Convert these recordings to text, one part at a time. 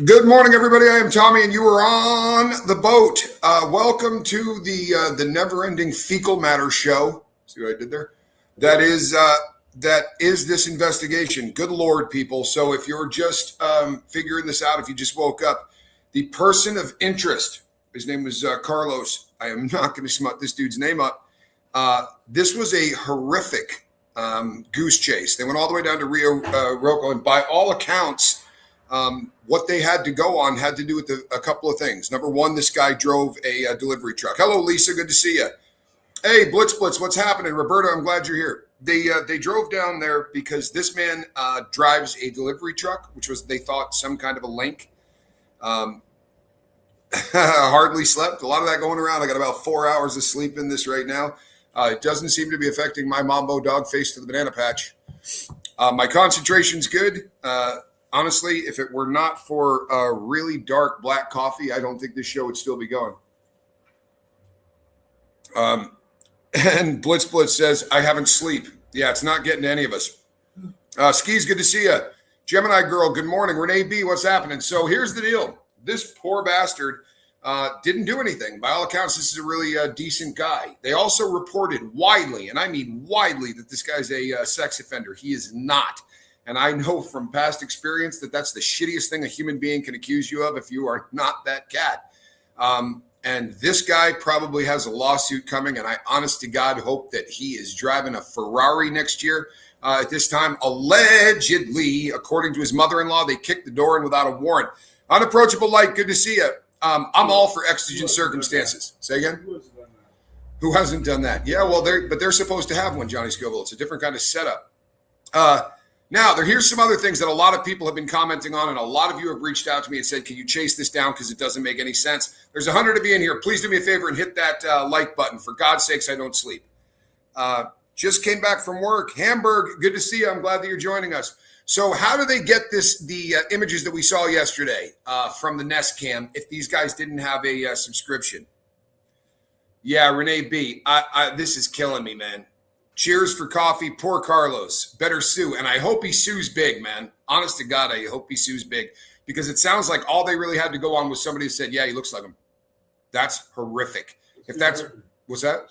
Good morning, everybody. I am Tommy, and you are on the boat. Welcome to the never-ending fecal matter show. See what I did there? That is this investigation. Good Lord, people. So if you're just figuring this out, if you just woke up, the person of interest, his name was Carlos. I am not going to smut this dude's name up. This was a horrific goose chase. They went all the way down to Rio Roco, and by all accounts, what they had to go on had to do with a couple of things. Number one, this guy drove a delivery truck. Hello, Lisa. Good to see you. Hey, Blitz, what's happening? Roberta, I'm glad you're here. They drove down there because this man drives a delivery truck, which was, they thought, some kind of a link. Hardly slept. A lot of that going around. I got about 4 hours of sleep in this right now. It doesn't seem to be affecting my Mambo dog face to the banana patch. My concentration's good. Honestly, if it were not for a really dark black coffee, I don't think this show would still be going. And Blitz says, I haven't sleep. Yeah, it's not getting to any of us. Skis, good to see you. Gemini girl, good morning. Renee B, what's happening? So here's the deal. This poor bastard didn't do anything. By all accounts, this is a really decent guy. They also reported widely, and I mean widely, that this guy's a sex offender. He is not. And I know from past experience that that's the shittiest thing a human being can accuse you of if you are not that cat. And this guy probably has a lawsuit coming, and I honest to God hope that he is driving a Ferrari next year. At this time, allegedly, according to his mother-in-law, they kicked the door in without a warrant. Unapproachable Light, good to see you. I'm all for exigent circumstances. Say again? Who hasn't done that? Yeah, well, they're supposed to have one, Johnny Scoville. It's a different kind of setup. Now, here's some other things that a lot of people have been commenting on, and a lot of you have reached out to me and said, can you chase this down because it doesn't make any sense? There's 100 of you in here. Please do me a favor and hit that like button. For God's sakes, I don't sleep. Just came back from work. Hamburg, good to see you. I'm glad that you're joining us. So how do they get the images that we saw yesterday from the Nest Cam if these guys didn't have a subscription? Yeah, Renee B, this is killing me, man. Cheers for coffee. Poor Carlos. Better sue. And I hope he sues big, man. Honest to God, I hope he sues big. Because it sounds like all they really had to go on was somebody who said, yeah, he looks like him. That's horrific. If that's, what's that?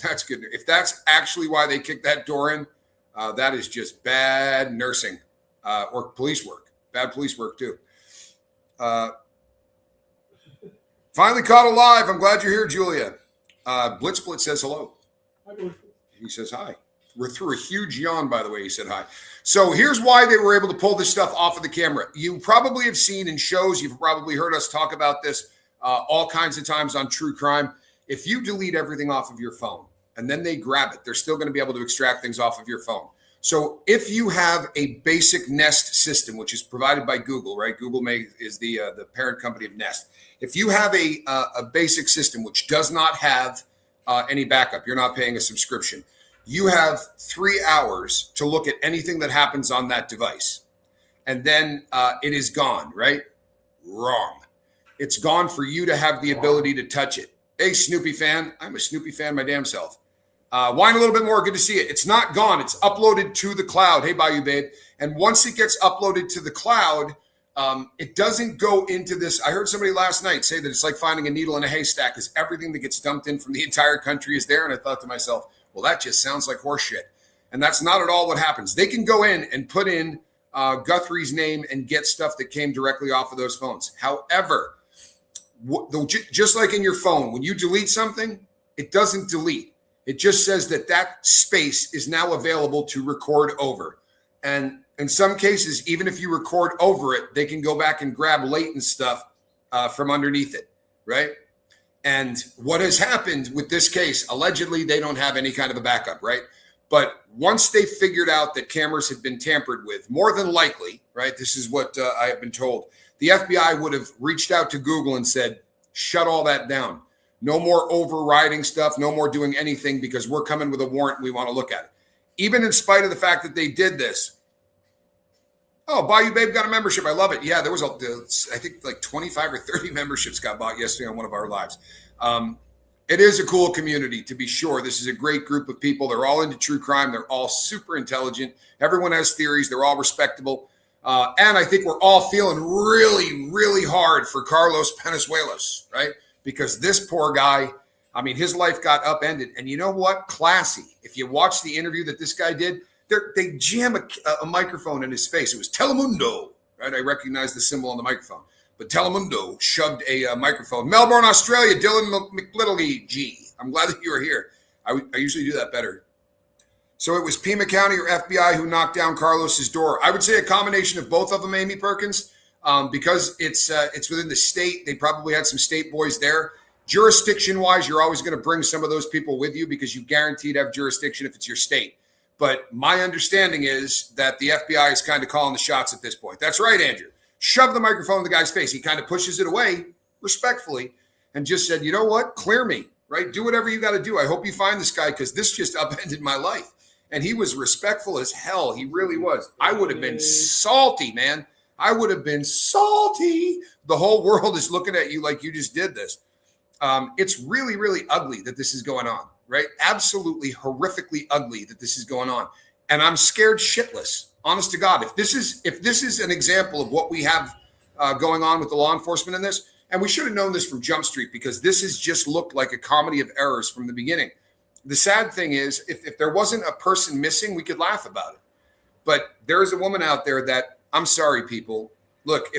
That's good. If that's actually why they kicked that door in, that is just bad nursing or police work. Bad police work, too. Finally caught alive. I'm glad you're here, Julia. Blitz says hello. He says hi. We're through a huge yawn, by the way. He said hi. So here's why they were able to pull this stuff off of the camera. You probably have seen in shows, you've probably heard us talk about this all kinds of times on true crime. If you delete everything off of your phone and then they grab it, they're still going to be able to extract things off of your phone. So if you have a basic Nest system, which is provided by Google, right? Google is the parent company of Nest. If you have a basic system which does not have any backup, you're not paying a subscription, you have 3 hours to look at anything that happens on that device. And then it is gone, right? Wrong. It's gone for you to have the ability to touch it. Hey, Snoopy fan. I'm a Snoopy fan my damn self. Whine a little bit more. Good to see it. It's not gone. It's uploaded to the cloud. Hey, Bayou Babe. And once it gets uploaded to the cloud, it doesn't go into this. I heard somebody last night say that it's like finding a needle in a haystack because everything that gets dumped in from the entire country is there. And I thought to myself, well, that just sounds like horseshit. And that's not at all what happens. They can go in and put in Guthrie's name and get stuff that came directly off of those phones. However, just like in your phone, when you delete something, it doesn't delete. It just says that space is now available to record over. And in some cases, even if you record over it, they can go back and grab latent stuff from underneath it, right? And what has happened with this case, allegedly, they don't have any kind of a backup, right? But once they figured out that cameras had been tampered with, more than likely, right? This is what I have been told. The FBI would have reached out to Google and said, shut all that down. No more overriding stuff. No more doing anything because we're coming with a warrant. We want to look at it. Even in spite of the fact that they did this. Oh, Bayou Babe got a membership. I love it. Yeah, there was, I think, like 25 or 30 memberships got bought yesterday on one of our lives. It is a cool community, to be sure. This is a great group of people. They're all into true crime. They're all super intelligent. Everyone has theories. They're all respectable. And I think we're all feeling really, really hard for Carlos Peñuelas, right? Because this poor guy, I mean, his life got upended. And you know what? Classy. If you watch the interview that this guy did, they jam a microphone in his face. It was Telemundo, right? I recognize the symbol on the microphone. But Telemundo shoved a microphone. Melbourne, Australia, Dylan McLittley, G. I'm glad that you are here. I usually do that better. So it was Pima County or FBI who knocked down Carlos's door. I would say a combination of both of them, Amy Perkins, because it's within the state. They probably had some state boys there. Jurisdiction-wise, you're always going to bring some of those people with you because you guaranteed to have jurisdiction if it's your state. But my understanding is that the FBI is kind of calling the shots at this point. That's right, Andrew. Shove the microphone in the guy's face. He kind of pushes it away respectfully and just said, you know what? Clear me, right? Do whatever you got to do. I hope you find this guy because this just upended my life. And he was respectful as hell. He really was. I would have been salty, man. I would have been salty. The whole world is looking at you like you just did this. It's really, really ugly that this is going on, right? Absolutely horrifically ugly that this is going on. And I'm scared shitless, honest to God. If this is an example of what we have going on with the law enforcement in this, and we should have known this from Jump Street because this has just looked like a comedy of errors from the beginning. The sad thing is, if there wasn't a person missing, we could laugh about it. But there is a woman out there that, I'm sorry, people. Look,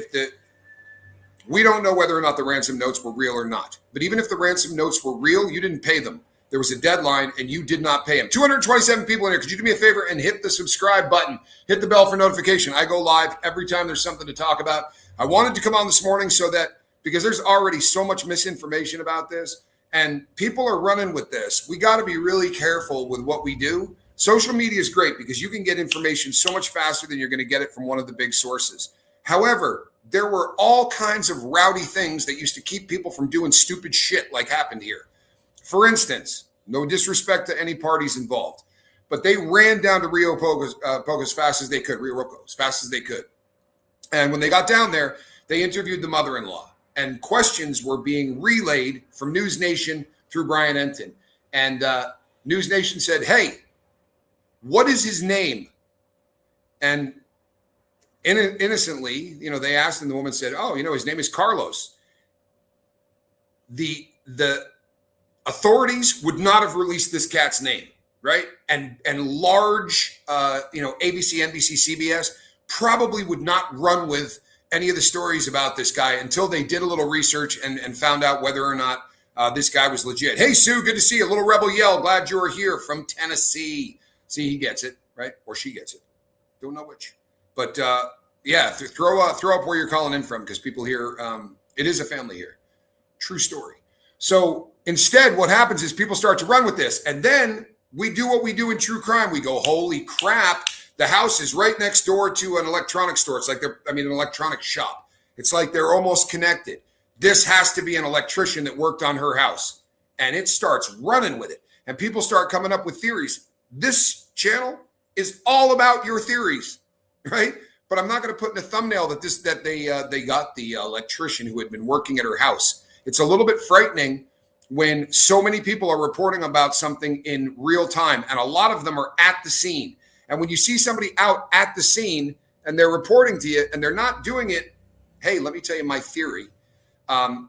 we don't know whether or not the ransom notes were real or not. But even if the ransom notes were real, you didn't pay them. There was a deadline, and you did not pay them. 227 people in here. Could you do me a favor and hit the subscribe button? Hit the bell for notification. I go live every time there's something to talk about. I wanted to come on this morning because there's already so much misinformation about this. And people are running with this. We got to be really careful with what we do. Social media is great because you can get information so much faster than you're going to get it from one of the big sources. However, there were all kinds of rowdy things that used to keep people from doing stupid shit like happened here. For instance, no disrespect to any parties involved, but they ran down to Rio Poco as fast as they could, Rio Roco, as fast as they could. And when they got down there, they interviewed the mother-in-law. And questions were being relayed from News Nation through Brian Enton. And News Nation said, hey, what is his name? And innocently, they asked, and the woman said, oh, his name is Carlos. The authorities would not have released this cat's name, right? And large, ABC, NBC, CBS probably would not run with any of the stories about this guy until they did a little research and found out whether or not this guy was legit. Hey, Sue, good to see you. A little rebel yell. Glad you're here from Tennessee. See, he gets it, right? Or she gets it. Don't know which. But, throw up where you're calling in from because people here, it is a family here. True story. So instead, what happens is people start to run with this. And then we do what we do in true crime. We go, holy crap. The house is right next door to an electronics store. It's like an electronics shop. It's like they're almost connected. This has to be an electrician that worked on her house. And it starts running with it. And people start coming up with theories. This channel is all about your theories, right? But I'm not going to put in a thumbnail that they got the electrician who had been working at her house. It's a little bit frightening when so many people are reporting about something in real time. And a lot of them are at the scene. And when you see somebody out at the scene and they're reporting to you and they're not doing it, hey, let me tell you my theory.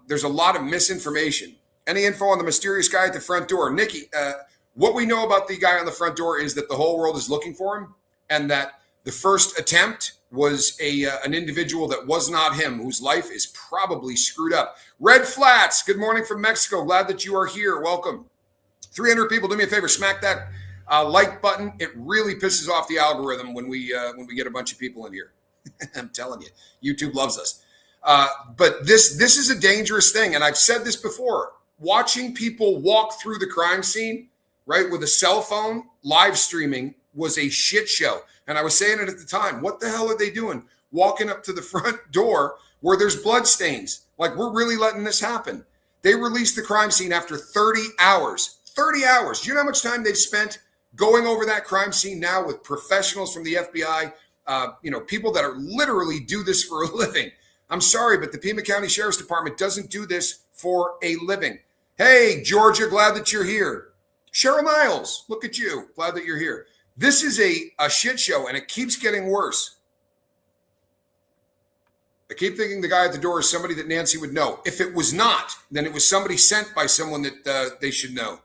There's a lot of misinformation. Any info on the mysterious guy at the front door? Nikki, what we know about the guy on the front door is that the whole world is looking for him and that the first attempt was an individual that was not him, whose life is probably screwed up. Red Flats, good morning from Mexico. Glad that you are here. Welcome. 300 people, do me a favor, smack that like button. It really pisses off the algorithm when we get a bunch of people in here. I'm telling you, YouTube loves us. But this is a dangerous thing. And I've said this before, watching people walk through the crime scene, right, with a cell phone, live streaming was a shit show. And I was saying it at the time, what the hell are they doing? Walking up to the front door where there's blood stains. Like, we're really letting this happen. They released the crime scene after 30 hours. 30 hours. Do you know how much time they've spent going over that crime scene now with professionals from the FBI, people that are literally do this for a living? I'm sorry, but the Pima County Sheriff's Department doesn't do this for a living. Hey, Georgia, glad that you're here. Cheryl Niles, look at you. Glad that you're here. This is a shit show, and it keeps getting worse. I keep thinking the guy at the door is somebody that Nancy would know. If it was not, then it was somebody sent by someone that they should know.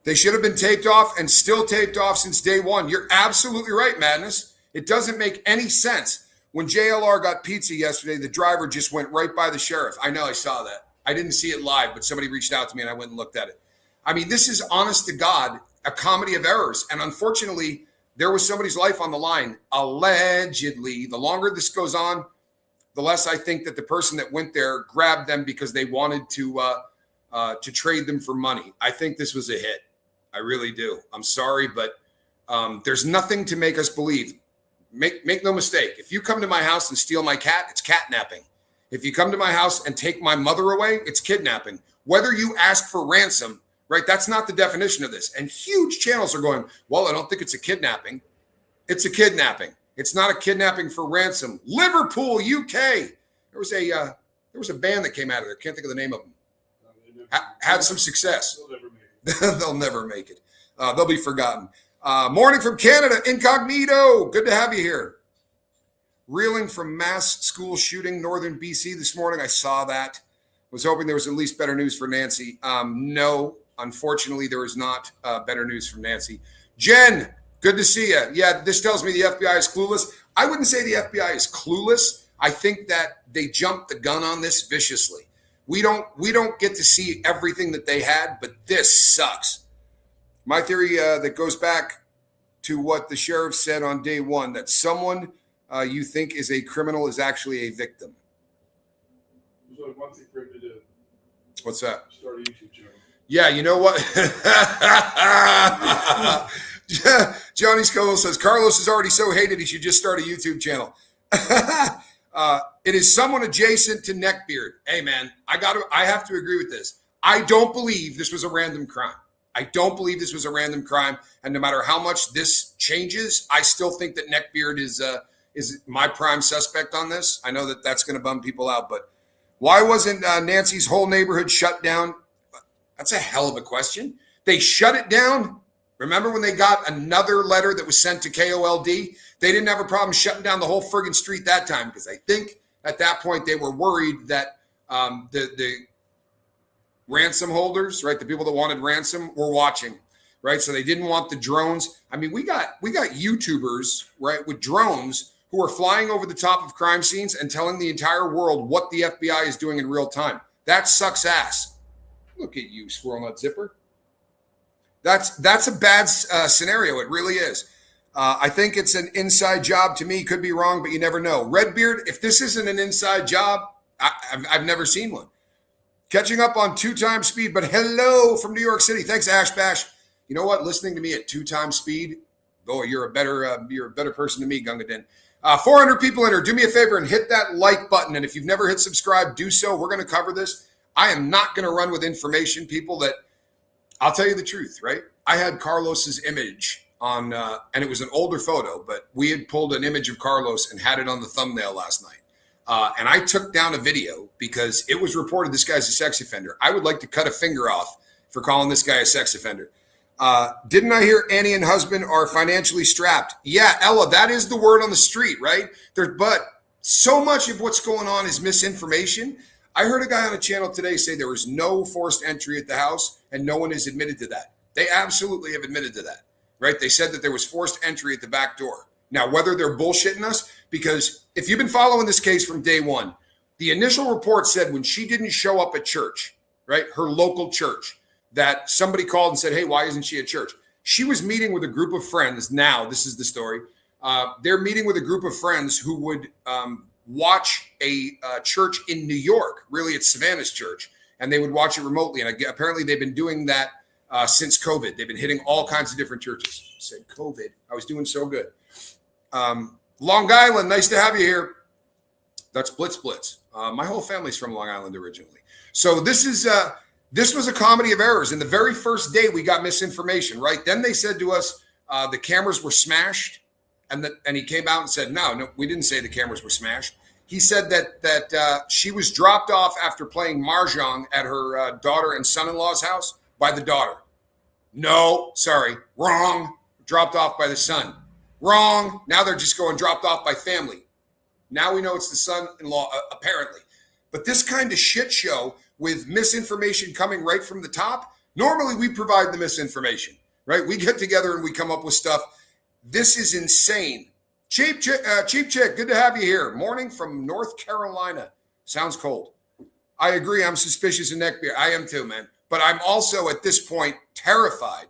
They should have been taped off and still taped off since day one. You're absolutely right, Madness. It doesn't make any sense. When JLR got pizza yesterday, the driver just went right by the sheriff. I know, I saw that. I didn't see it live, but somebody reached out to me and I went and looked at it. I mean, this is honest to God, a comedy of errors. And unfortunately, there was somebody's life on the line, allegedly. The longer this goes on, the less I think that the person that went there grabbed them because they wanted to trade them for money. I think this was a hit. I really do. I'm sorry, but there's nothing to make us believe. Make no mistake. If you come to my house and steal my cat, it's catnapping. If you come to my house and take my mother away, it's kidnapping. Whether you ask for ransom, right? That's not the definition of this. And huge channels are going, well, I don't think it's a kidnapping. It's a kidnapping. It's not a kidnapping for ransom. Liverpool, UK. There was a band that came out of there. Can't think of the name of them. Had some success. They'll never make it. They'll be forgotten. Morning from Canada, incognito. Good to have you here. Reeling from mass school shooting, northern BC this morning. I saw that. Was hoping there was at least better news for Nancy. No, unfortunately, there is not better news from Nancy. Jen, good to see you. Yeah, this tells me the FBI is clueless. I wouldn't say the FBI is clueless. I think that they jumped the gun on this viciously. We don't get to see everything that they had, but this sucks. My theory that goes back to what the sheriff said on day one, that someone you think is a criminal is actually a victim. There's only one thing for him to do. What's that? Start a YouTube channel. Yeah, you know what? Johnny Scoville says, Carlos is already so hated he should just start a YouTube channel. It is someone adjacent to Neckbeard. Hey, man, I have to agree with this. I don't believe this was a random crime. I don't believe this was a random crime. And no matter how much this changes, I still think that Neckbeard is my prime suspect on this. I know that that's going to bum people out, but why wasn't Nancy's whole neighborhood shut down? That's a hell of a question. They shut it down. Remember when they got another letter that was sent to KOLD? They didn't have a problem shutting down the whole friggin' street that time because I think at that point they were worried that the ransom holders, right, the people that wanted ransom were watching, right? So they didn't want the drones. I mean, we got YouTubers, right, with drones who are flying over the top of crime scenes and telling the entire world what the FBI is doing in real time. That sucks ass. Look at you, squirrel nut zipper. That's a bad scenario. It really is. I think it's an inside job to me. Could be wrong, but you never know. Redbeard, if this isn't an inside job, I've never seen one. Catching up on 2x speed, but hello from New York City. Thanks, Ash Bash. You know what? Listening to me at 2x speed, boy, you're a better person to me, Gunga Din. 400 people in here. Do me a favor and hit that like button. And if you've never hit subscribe, do so. We're going to cover this. I am not going to run with information, people, that I'll tell you the truth, right? I had Carlos's image on, and it was an older photo, but we had pulled an image of Carlos and had it on the thumbnail last night. And I took down a video because it was reported this guy's a sex offender. I would like to cut a finger off for calling this guy a sex offender. Didn't I hear Annie and husband are financially strapped? Yeah, Ella, that is the word on the street, right? But so much of what's going on is misinformation. I heard a guy on a channel today say there was no forced entry at the house and no one has admitted to that. They absolutely have admitted to that, right? They said that there was forced entry at the back door. Now, whether they're bullshitting us, because if you've been following this case from day one, the initial report said when she didn't show up at church, right, her local church, that somebody called and said, hey, why isn't she at church? She was meeting with a group of friends. Now, this is the story. They're meeting with a group of friends who would watch a church in New York. Really, it's Savannah's church. And they would watch it remotely. And apparently they've been doing that since COVID. They've been hitting all kinds of different churches. I said COVID. I was doing so good. Long Island, nice to have you here. That's Blitz. My whole family's from Long Island originally. So this was a comedy of errors. In the very first day, we got misinformation, right? Then they said to us, the cameras were smashed. And he came out and said, no, we didn't say the cameras were smashed. He said that she was dropped off after playing mahjong at her daughter and son-in-law's house by the daughter. No, sorry, wrong. Dropped off by the son. Wrong. Now they're just going dropped off by family. Now we know it's the son-in-law, apparently. But this kind of shit show with misinformation coming right from the top, normally we provide the misinformation, right? We get together and we come up with stuff. This is insane. Cheap Chick, good to have you here. Morning from North Carolina. Sounds cold. I agree. I'm suspicious of neck beer. I am too, man. But I'm also at this point terrified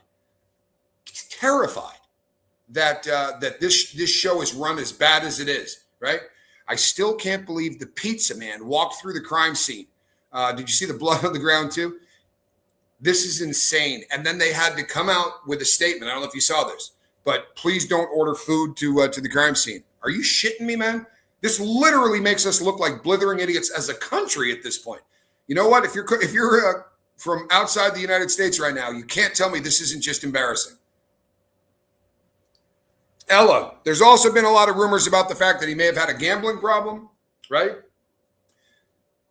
that that this show is run as bad as it is, right? I still can't believe the pizza man walked through the crime scene. Did you see the blood on the ground too? This is insane. And then they had to come out with a statement. I don't know if you saw this, but please don't order food to the crime scene. Are you shitting me, man? This literally makes us look like blithering idiots as a country at this point. You know what? If you're from outside the United States right now, you can't tell me this isn't just embarrassing. Ella, there's also been a lot of rumors about the fact that he may have had a gambling problem, right?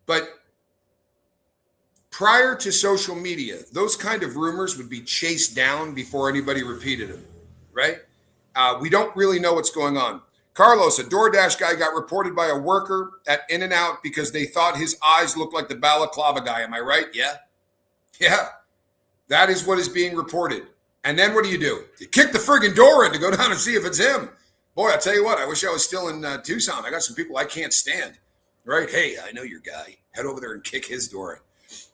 But prior to social media, those kind of rumors would be chased down before anybody repeated them, right? We don't really know what's going on. Carlos, a DoorDash guy, got reported by a worker at In-N-Out because they thought his eyes looked like the balaclava guy. Am I right? Yeah. Yeah. That is what is being reported. And then what do? You kick the friggin' door in to go down and see if it's him. Boy, I'll tell you what, I wish I was still in Tucson. I got some people I can't stand. Right? Hey, I know your guy. Head over there and kick his door in.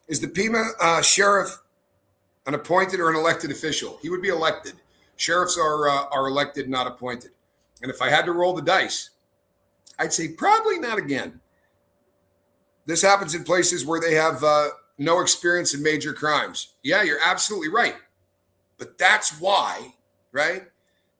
Is the Pima sheriff an appointed or an elected official? He would be elected. Sheriffs are elected, not appointed. And if I had to roll the dice, I'd say probably not again. This happens in places where they have no experience in major crimes. Yeah, you're absolutely right. But that's why, right?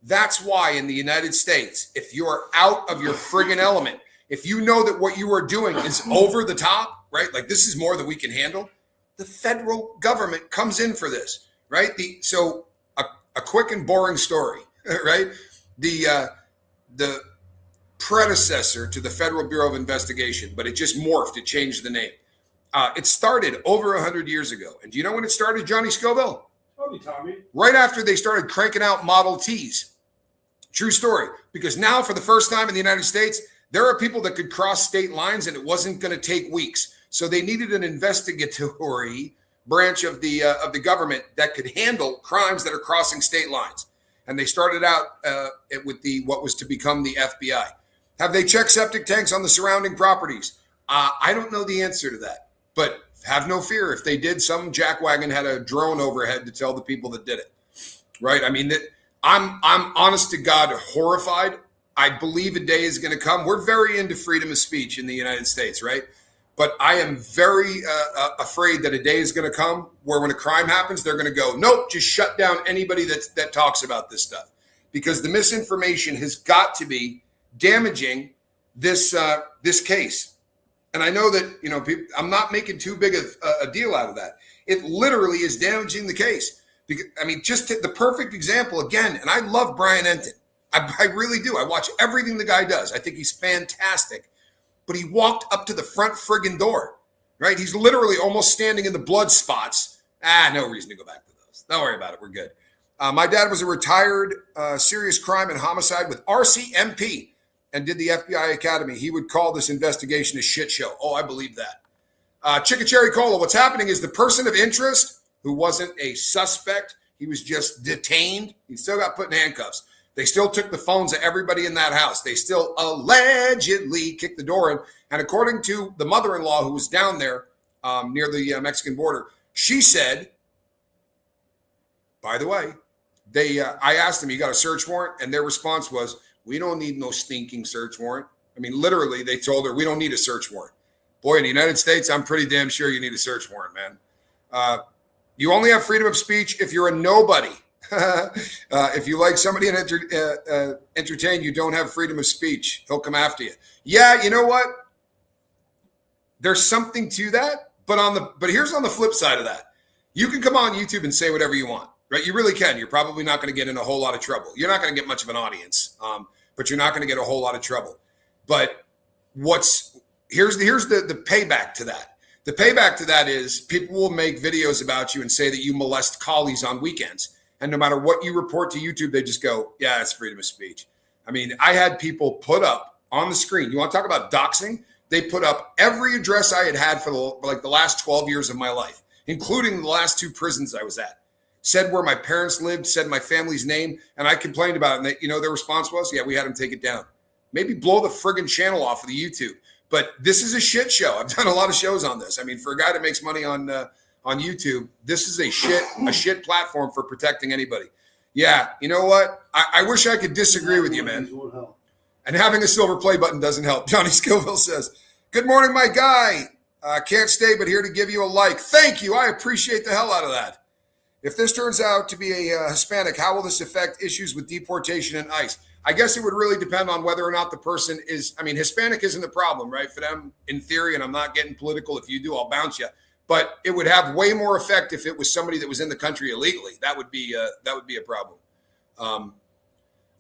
That's why in the United States, if you're out of your friggin' element, if you know that what you are doing is over the top, right? Like this is more than we can handle, the federal government comes in for this, right? So a quick and boring story, right? The predecessor to the Federal Bureau of Investigation, but it just morphed, it changed the name. It started over 100 years ago. And do you know when it started, Johnny Scoville? Tommy. Right after they started cranking out Model Ts. True story. Because now, for the first time in the United States, there are people that could cross state lines and it wasn't going to take weeks. So they needed an investigatory branch of the government that could handle crimes that are crossing state lines. And they started out with what was to become the FBI. Have they checked septic tanks on the surrounding properties? I don't know the answer to that. But have no fear. If they did, some jackwagon had a drone overhead to tell the people that did it. Right? I mean, I'm honest to God horrified. I believe a day is going to come. We're very into freedom of speech in the United States, right? But I am very afraid that a day is going to come where when a crime happens, they're going to go, nope, just shut down anybody that talks about this stuff. Because the misinformation has got to be damaging this case. And I know that, people, I'm not making too big a deal out of that. It literally is damaging the case. Because, I mean, just the perfect example again, and I love Brian Enton. I really do. I watch everything the guy does. I think he's fantastic. But he walked up to the front friggin' door, right? He's literally almost standing in the blood spots. No reason to go back to those. Don't worry about it. We're good. My dad was a retired serious crime and homicide with RCMP and did the FBI Academy. He would call this investigation a shit show. Oh, I believe that. Chickacherry Cola, what's happening is the person of interest who wasn't a suspect, he was just detained. He still got put in handcuffs. They still took the phones of everybody in that house. They still allegedly kicked the door in. And according to the mother-in-law who was down there near the Mexican border, she said, by the way, I asked them, you got a search warrant? And their response was, we don't need no stinking search warrant. I mean, literally, they told her, we don't need a search warrant. Boy, in the United States, I'm pretty damn sure you need a search warrant, man. You only have freedom of speech if you're a nobody. If you like somebody and entertain, you don't have freedom of speech. He'll come after you. Yeah, you know what? There's something to that, but here's on the flip side of that. You can come on YouTube and say whatever you want, right? You really can. You're probably not going to get in a whole lot of trouble. You're not going to get much of an audience, but you're not going to get a whole lot of trouble. But here's the payback to that. The payback to that is people will make videos about you and say that you molest collies on weekends. And no matter what you report to YouTube, they just go, yeah, it's freedom of speech. I mean, I had people put up on the screen. You want to talk about doxing? They put up every address I had for the last 12 years of my life, including the last 2 prisons I was at. Said where my parents lived, said my family's name, and I complained about it. And they, their response was, yeah, we had them take it down. Maybe blow the friggin' channel off of the YouTube. But this is a shit show. I've done a lot of shows on this. I mean, for a guy that makes money on YouTube, this is a shit platform for protecting anybody. Yeah, you know what? I wish I could disagree with you, man. And having a silver play button doesn't help. Johnny Scoville says, good morning, my guy. Can't stay, but here to give you a like. Thank you. I appreciate the hell out of that. If this turns out to be a Hispanic, how will this affect issues with deportation and ICE? I guess it would really depend on whether or not the person is, Hispanic isn't the problem, right? For them, in theory, and I'm not getting political. If you do, I'll bounce you. But it would have way more effect if it was somebody that was in the country illegally. That would be a problem.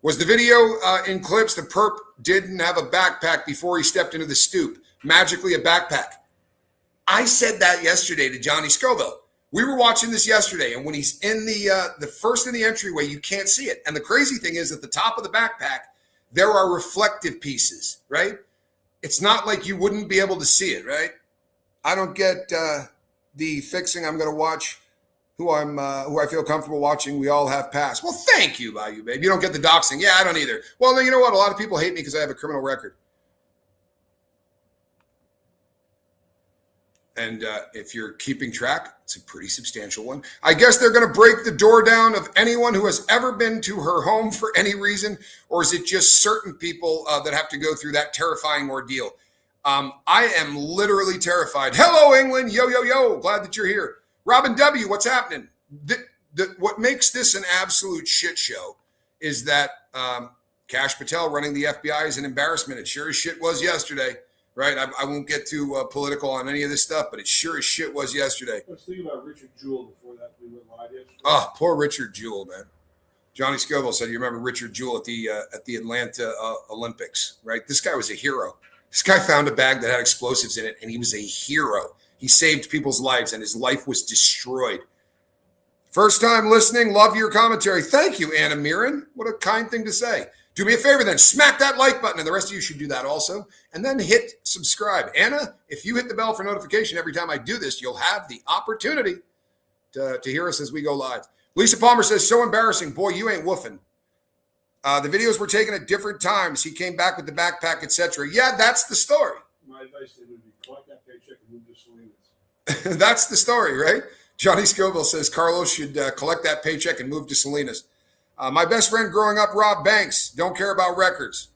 Was the video in clips, the perp didn't have a backpack before he stepped into the stoop? Magically a backpack. I said that yesterday to Johnny Scoville. We were watching this yesterday, and when he's in the first in the entryway, you can't see it. And the crazy thing is, at the top of the backpack, there are reflective pieces, right? It's not like you wouldn't be able to see it, right? I don't get the fixing. I'm going to watch who I feel comfortable watching. We all have passed. Well, thank you, Bayou Babe. You don't get the doxing. Yeah, I don't either. Well, you know what? A lot of people hate me because I have a criminal record. And if you're keeping track, it's a pretty substantial one. I guess they're going to break the door down of anyone who has ever been to her home for any reason, or is it just certain people that have to go through that terrifying ordeal? I am literally terrified. Hello, England. Yo, yo, yo. Glad that you're here. Robin W., what's happening? What makes this an absolute shit show is that Kash Patel running the FBI is an embarrassment. It sure as shit was yesterday. Right, I won't get too political on any of this stuff, but it sure as shit was yesterday. I was thinking about Richard Jewell before that we went live yesterday. Oh, poor Richard Jewell, man. Johnny Scoville said, "You remember Richard Jewell at the Atlanta Olympics, right? This guy was a hero. This guy found a bag that had explosives in it, and he was a hero. He saved people's lives, and his life was destroyed." First time listening, love your commentary. Thank you, Anna Mirren. What a kind thing to say. Do me a favor then, smack that like button, and the rest of you should do that also. And then hit subscribe. Anna, if you hit the bell for notification every time I do this, you'll have the opportunity to hear us as we go live. Lisa Palmer says, so embarrassing. Boy, you ain't woofing. The videos were taken at different times. He came back with the backpack, etc. Yeah, that's the story. My advice to him would be collect that paycheck and move to Salinas. That's the story, right? Johnny Scoville says Carlos should collect that paycheck and move to Salinas. My best friend growing up, Rob Banks, don't care about records.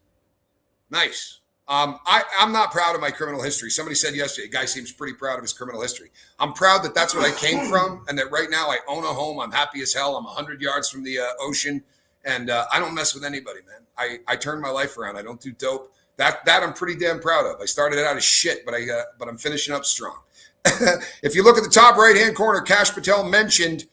Nice. I'm not proud of my criminal history. Somebody said yesterday, a guy seems pretty proud of his criminal history. I'm proud that that's what I came from and that right now I own a home. I'm happy as hell. I'm 100 yards from the ocean, and I don't mess with anybody, man. I turned my life around. I don't do dope. That I'm pretty damn proud of. I started out as shit, but I'm finishing up strong. If you look at the top right-hand corner, Kash Patel mentioned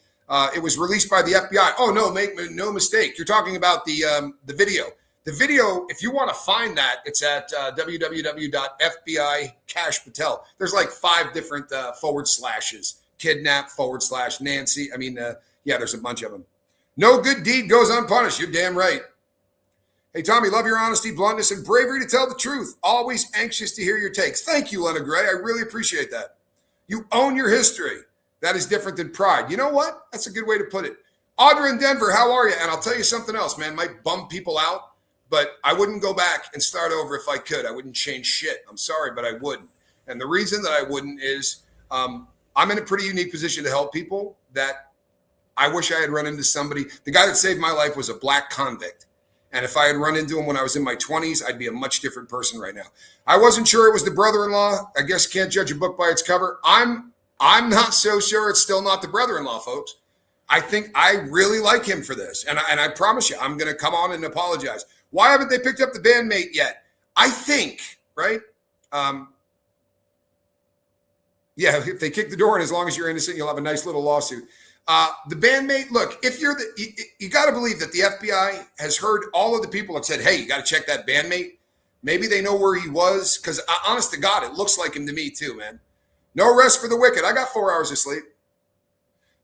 it was released by the FBI. Oh, no, make no mistake. You're talking about the video. The video, if you want to find that, it's at www.FBI Kash Patel. There's like 5 different forward slashes. Kidnap, / Nancy. Yeah, there's a bunch of them. No good deed goes unpunished. You're damn right. Hey, Tommy, love your honesty, bluntness, and bravery to tell the truth. Always anxious to hear your takes. Thank you, Lena Gray. I really appreciate that. You own your history. That is different than pride. You know what? That's a good way to put it. Audra in Denver, how are you? And I'll tell you something else, man. Might bum people out, but I wouldn't go back and start over if I could. I wouldn't change shit. I'm sorry, but I wouldn't. And the reason that I wouldn't is I'm in a pretty unique position to help people that I wish I had run into somebody. The guy that saved my life was a black convict. And if I had run into him when I was in my 20s, I'd be a much different person right now. I wasn't sure it was the brother-in-law. I guess can't judge a book by its cover. I'm not so sure it's still not the brother-in-law, folks. I think I really like him for this. And I promise you, I'm going to come on and apologize. Why haven't they picked up the bandmate yet? I think, right? Yeah, if they kick the door in, as long as you're innocent, you'll have a nice little lawsuit. The bandmate, look, if you're you got to believe that the FBI has heard all of the people that said, hey, you got to check that bandmate. Maybe they know where he was. Because honest to God, it looks like him to me too, man. No rest for the wicked. I got 4 hours of sleep.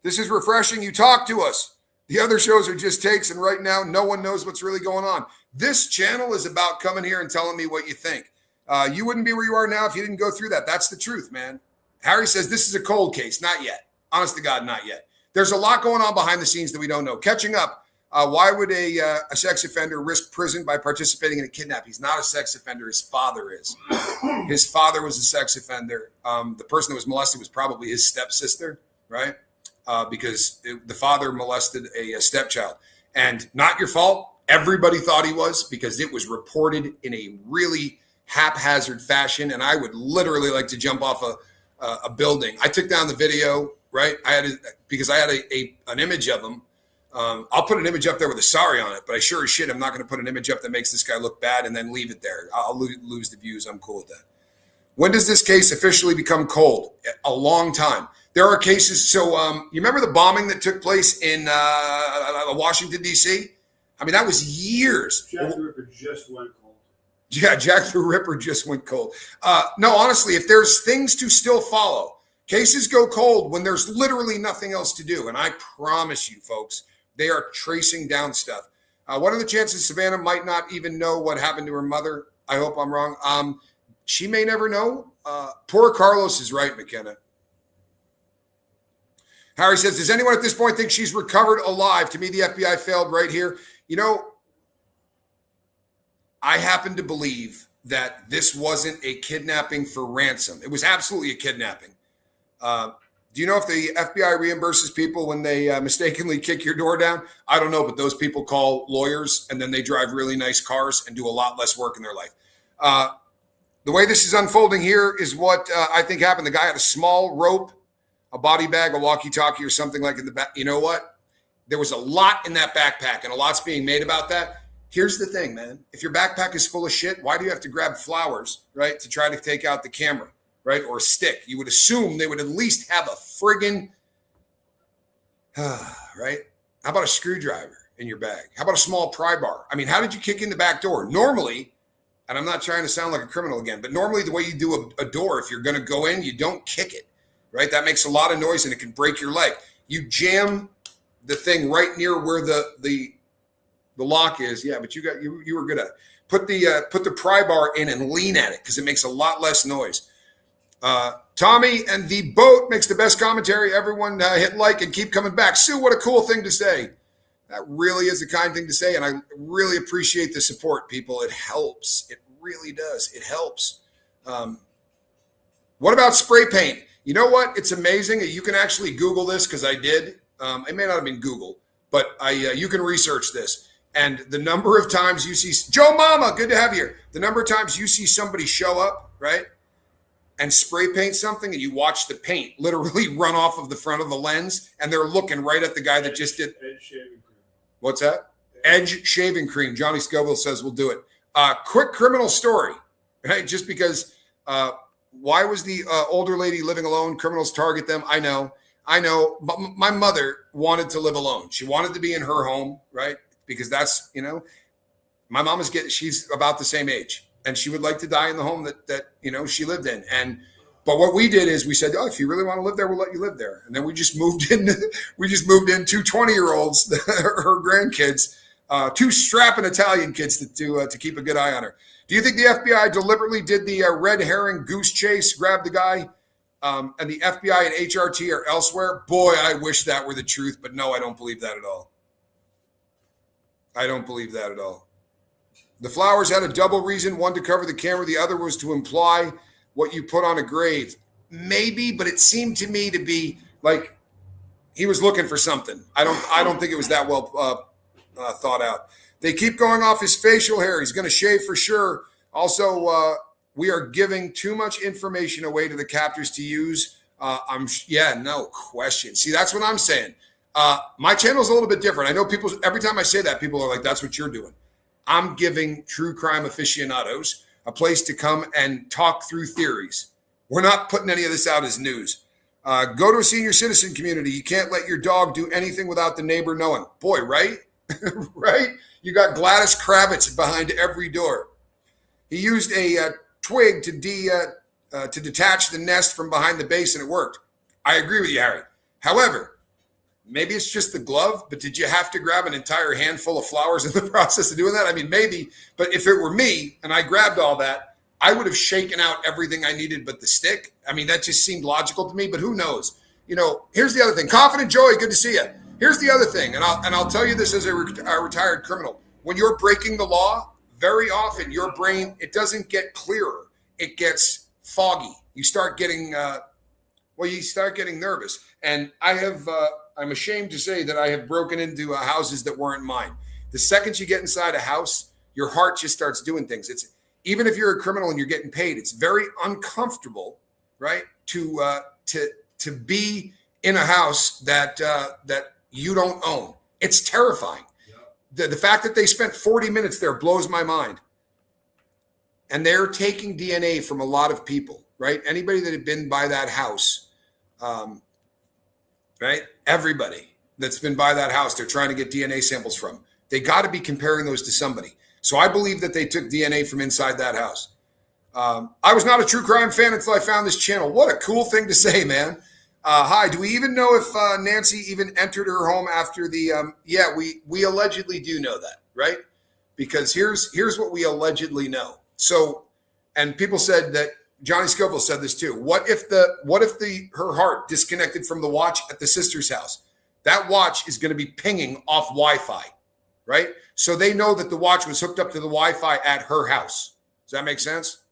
This is refreshing. You talk to us. The other shows are just takes, and right now, no one knows what's really going on. This channel is about coming here and telling me what you think. You wouldn't be where you are now if you didn't go through that. That's the truth, man. Harry says this is a cold case. Not yet. Honest to God, not yet. There's a lot going on behind the scenes that we don't know. Catching up. Why would a sex offender risk prison by participating in a kidnap? He's not a sex offender. His father is. His father was a sex offender. The person that was molested was probably his stepsister, right? Because the father molested a stepchild. And not your fault. Everybody thought he was, because it was reported in a really haphazard fashion. And I would literally like to jump off a building. I took down the video, right? Because I had an image of him. I'll put an image up there with a sorry on it, but I sure as shit, I'm not going to put an image up that makes this guy look bad and then leave it there. I'll lose the views. I'm cool with that. When does this case officially become cold? A long time. There are cases. So you remember the bombing that took place in Washington, D.C.? I mean, that was years. Jack the Ripper just went cold. Yeah, Jack the Ripper just went cold. No, honestly, if there's things to still follow, cases go cold when there's literally nothing else to do. And I promise you, folks, they are tracing down stuff. What are the chances Savannah might not even know what happened to her mother? I hope I'm wrong. She may never know. Poor Carlos is right, McKenna. Harry says, does anyone at this point think she's recovered alive? To me, the FBI failed right here. You know, I happen to believe that this wasn't a kidnapping for ransom. It was absolutely a kidnapping. Do you know if the FBI reimburses people when they mistakenly kick your door down? I don't know, but those people call lawyers and then they drive really nice cars and do a lot less work in their life. The way this is unfolding here is what I think happened. The guy had a small rope, a body bag, a walkie-talkie or something like in the back. You know what? There was a lot in that backpack and a lot's being made about that. Here's the thing, man. If your backpack is full of shit, why do you have to grab flowers, right, to try to take out the camera? Right? Or a stick. You would assume they would at least have a friggin', right? How about a screwdriver in your bag? How about a small pry bar? I mean, how did you kick in the back door? Normally, and I'm not trying to sound like a criminal again, but normally the way you do a door, if you're going to go in, you don't kick it, right? That makes a lot of noise and it can break your leg. You jam the thing right near where the lock is. Yeah, but you were good at it. Put the pry bar in and lean at it because it makes a lot less noise. Tommy and the boat makes the best commentary. Everyone hit like and keep coming back. Sue, what a cool thing to say. That really is a kind thing to say, and I really appreciate the support, people. It helps. It really does. It helps. What about spray paint? You know what? It's amazing. You can actually Google this because I did. It may not have been Google, but you can research this. And the number of times you see Joe Mama, good to have you here. The number of times you see somebody show up, right, and spray paint something, and you watch the paint literally run off of the front of the lens, and they're looking right at the guy that just did. Edge shaving cream. What's that? Edge shaving cream. Johnny Scoville says we'll do it. Quick criminal story, right? Just because why was the older lady living alone? Criminals target them. I know. But my mother wanted to live alone. She wanted to be in her home, right? Because that's, my mom she's about the same age. And she would like to die in the home that she lived in. But what we did is we said, oh, if you really want to live there, we'll let you live there. And then we just moved in. We just moved in 2 20-year-olds, her grandkids, 2 strapping Italian kids to keep a good eye on her. Do you think the FBI deliberately did the red herring goose chase, grab the guy, and the FBI and HRT are elsewhere? Boy, I wish that were the truth. But no, I don't believe that at all. I don't believe that at all. The flowers had a double reason, one to cover the camera, the other was to imply what you put on a grave. Maybe, but it seemed to me to be like he was looking for something. I don't think it was that well thought out. They keep going off his facial hair. He's going to shave for sure. Also, we are giving too much information away to the captors to use. No question. See, that's what I'm saying. My channel is a little bit different. I know people, every time I say that, people are like, that's what you're doing. I'm giving true crime aficionados a place to come and talk through theories. We're not putting any of this out as news. Go to a senior citizen community. You can't let your dog do anything without the neighbor knowing. Boy, right? Right? You got Gladys Kravitz behind every door. He used a twig to detach the nest from behind the base, and it worked. I agree with you, Harry. However, Maybe it's just the glove, but did you have to grab an entire handful of flowers in the process of doing that? I mean, maybe, but if it were me and I grabbed all that, I would have shaken out everything I needed but the stick. I mean, that just seemed logical to me, but who knows? You know, here's the other thing. Confident Joey, good to see you. Here's the other thing, and I'll tell you this as a retired criminal. When you're breaking the law, very often your brain, it doesn't get clearer. It gets foggy. You start getting, nervous. And I'm ashamed to say that I have broken into houses that weren't mine. The second you get inside a house, your heart just starts doing things. It's even if you're a criminal and you're getting paid, it's very uncomfortable, right? To be in a house that you don't own. It's terrifying. Yeah. The fact that they spent 40 minutes there blows my mind. And they're taking DNA from a lot of people, right? Anybody that had been by that house, right? Everybody that's been by that house, they're trying to get DNA samples from. They got to be comparing those to somebody. So I believe that they took DNA from inside that house. I was not a true crime fan until I found this channel. What a cool thing to say, man. Hi, do we even know if Nancy even entered her home after the, we allegedly do know that, right? Because here's what we allegedly know. So, and people said that, Johnny Scoville said this too. What if her heart disconnected from the watch at the sister's house? That watch is going to be pinging off Wi-Fi, right? So they know that the watch was hooked up to the Wi-Fi at her house. Does that make sense?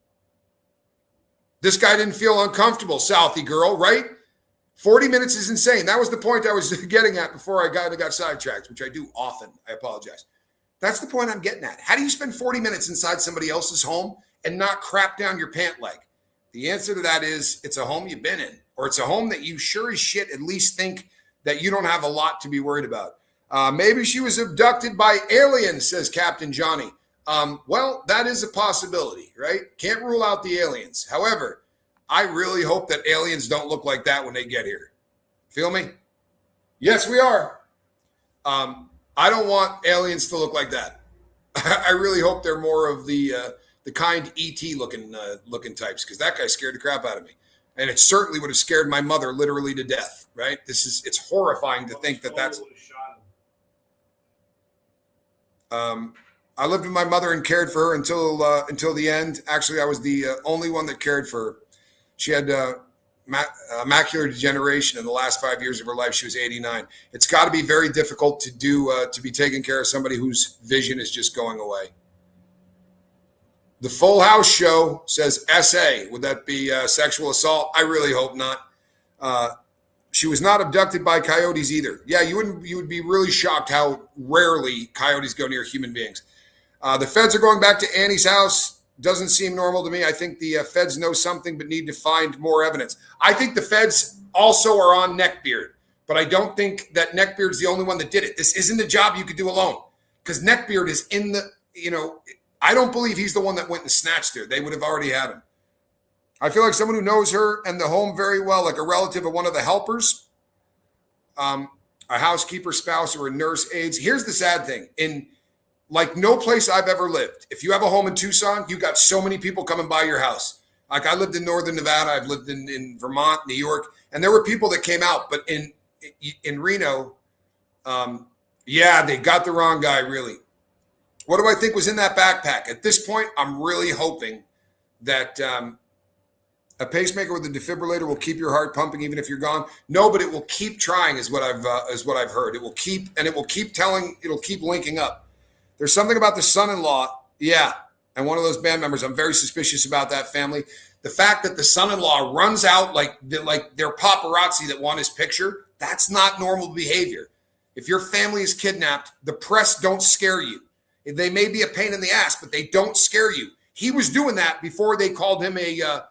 This guy didn't feel uncomfortable, Southie girl, right? 40 minutes is insane. That was the point I was getting at before I got sidetracked, which I do often. I apologize. That's the point I'm getting at. How do you spend 40 minutes inside somebody else's home and not crap down your pant leg? The answer to that is it's a home you've been in, or it's a home that you sure as shit at least think that you don't have a lot to be worried about. Maybe she was abducted by aliens, says Captain Johnny. Well, that is a possibility, right? Can't rule out the aliens. However, I really hope that aliens don't look like that when they get here. Feel me? Yes, we are. I don't want aliens to look like that. I really hope they're more of the kind E.T. looking types, because that guy scared the crap out of me. And it certainly would have scared my mother literally to death, right? It's horrifying to think that's... I lived with my mother and cared for her until the end. Actually, I was the only one that cared for her. She had macular degeneration in the last 5 years of her life. She was 89. It's got to be very difficult to be taking care of somebody whose vision is just going away. The Full House show says SA. Would that be sexual assault? I really hope not. She was not abducted by coyotes either. Yeah, you would be really shocked how rarely coyotes go near human beings. The feds are going back to Annie's house. Doesn't seem normal to me. I think the feds know something but need to find more evidence. I think the feds also are on Neckbeard, but I don't think that Neckbeard's the only one that did it. This isn't a job you could do alone, because Neckbeard is in the, I don't believe he's the one that went and snatched her. They would have already had him. I feel like someone who knows her and the home very well, like a relative of one of the helpers, a housekeeper, spouse, or a nurse aides. Here's the sad thing. In like no place I've ever lived, if you have a home in Tucson, you got so many people coming by your house. Like I lived in Northern Nevada, I've lived in Vermont, New York, and there were people that came out. But in Reno, they got the wrong guy, really. What do I think was in that backpack? At this point, I'm really hoping that a pacemaker with a defibrillator will keep your heart pumping even if you're gone. No, but it will keep trying, is what I've heard. It will keep linking up. There's something about the son-in-law. Yeah. And one of those band members, I'm very suspicious about that family. The fact that the son-in-law runs out like they're paparazzi that want his picture, that's not normal behavior. If your family is kidnapped, the press don't scare you. They may be a pain in the ass, but they don't scare you. He was doing that before they called him a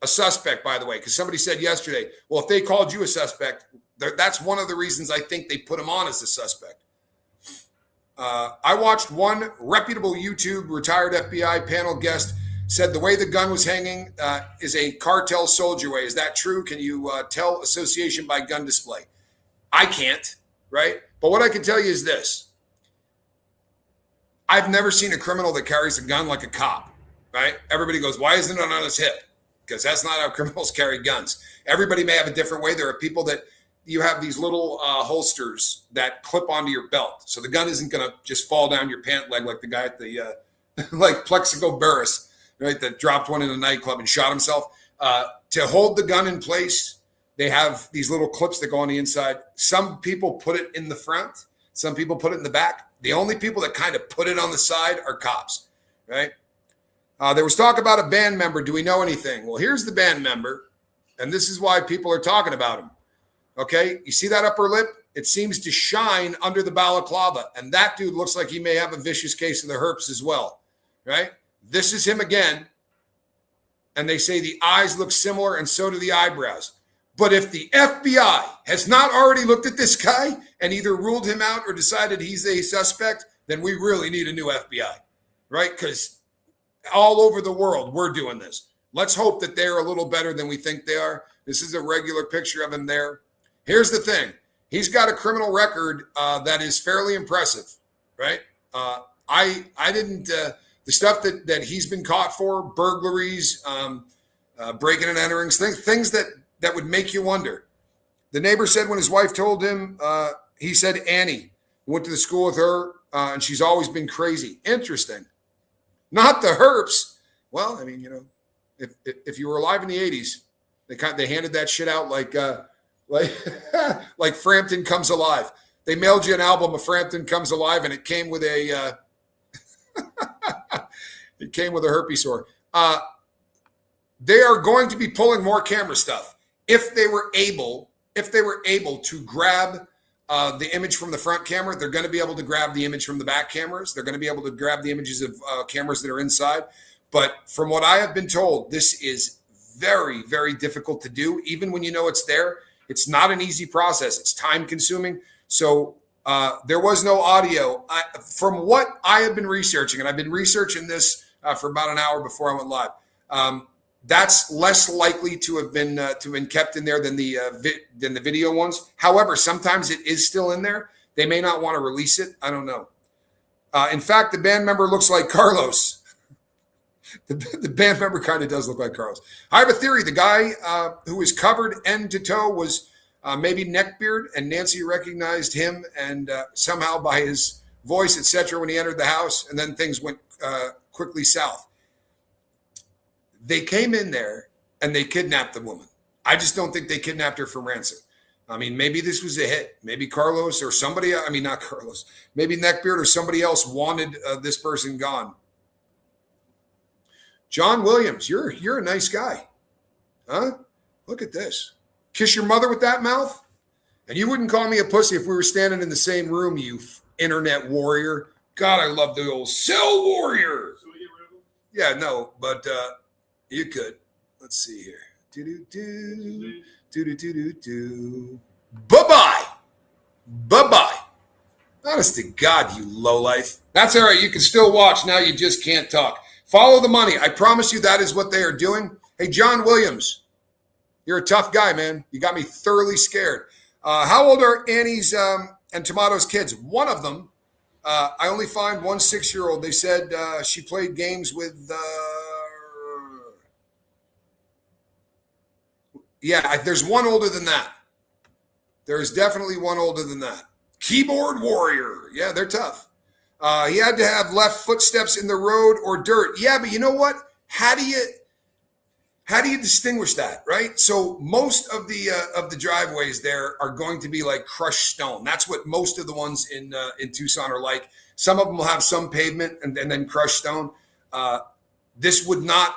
suspect, by the way, because somebody said yesterday, well, if they called you a suspect, that's one of the reasons I think they put him on as a suspect. I watched one reputable YouTube retired FBI panel guest said the way the gun was hanging is a cartel soldier way. Is that true? Can you tell association by gun display? I can't, right? But what I can tell you is this. I've never seen a criminal that carries a gun like a cop, right? Everybody goes, why isn't it on his hip? Because that's not how criminals carry guns. Everybody may have a different way. There are people that you have these little holsters that clip onto your belt. So the gun isn't going to just fall down your pant leg like the guy at the, like Plexico Barris, right, that dropped one in a nightclub and shot himself. To hold the gun in place, they have these little clips that go on the inside. Some people put it in the front. Some people put it in the back. The only people that kind of put it on the side are cops, right? There was talk about a band member. Do we know anything? Well, here's the band member, and this is why people are talking about him. Okay, you see that upper lip? It seems to shine under the balaclava, and that dude looks like he may have a vicious case of the herpes as well, right? This is him again, and they say the eyes look similar, and so do the eyebrows. But if the FBI has not already looked at this guy and either ruled him out or decided he's a suspect, then we really need a new FBI, right? Because all over the world, we're doing this. Let's hope that they're a little better than we think they are. This is a regular picture of him there. Here's the thing. He's got a criminal record that is fairly impressive, right? I didn't, the stuff that he's been caught for, burglaries, breaking and entering, things that would make you wonder. The neighbor said when his wife told him, he said Annie went to the school with her, and she's always been crazy. Interesting. Not the herps. Well, I mean, you know, if you were alive in the 80s, they handed that shit out like like Frampton Comes Alive. They mailed you an album of Frampton Comes Alive, and it came with a it came with a herpes sore. They are going to be pulling more camera stuff. If they were able to grab the image from the front camera, they're going to be able to grab the image from the back cameras. They're going to be able to grab the images of cameras that are inside. But from what I have been told, this is very, very difficult to do. Even when you know it's there, it's not an easy process. It's time consuming. So there was no audio. From what I have been researching, and I've been researching this for about an hour before I went live, that's less likely to have been kept in there than the video ones. However, sometimes it is still in there. They may not want to release it. I don't know. In fact, the band member looks like Carlos. The band member kind of does look like Carlos. I have a theory. The guy who was covered end to toe was maybe Neckbeard, and Nancy recognized him, and somehow by his voice, etc., when he entered the house, and then things went quickly south. They came in there and they kidnapped the woman. I just don't think they kidnapped her for ransom. I mean, maybe this was a hit. Maybe Carlos or somebody, I mean, not Carlos, maybe Neckbeard or somebody else wanted this person gone. John Williams, you're a nice guy. Huh? Look at this. Kiss your mother with that mouth? And you wouldn't call me a pussy if we were standing in the same room, you internet warrior. God, I love the old cell warrior. Yeah, no, but you could. Let's see here. Do-do-do. Do-do-do-do-do. Bye-bye. Bye-bye. Honest to God, you lowlife. That's all right. You can still watch. Now you just can't talk. Follow the money. I promise you that is what they are doing. Hey, John Williams, you're a tough guy, man. You got me thoroughly scared. How old are Annie's and Tomato's kids? One of them, I only find one 6-year-old. They said she played games with... Yeah, there's one older than that. There's definitely one older than that. Keyboard warrior. Yeah, they're tough. He had to have left footsteps in the road or dirt. Yeah, but you know what? How do you distinguish that, right? So most of the driveways there are going to be like crushed stone. That's what most of the ones in Tucson are like. Some of them will have some pavement and then crushed stone. This would not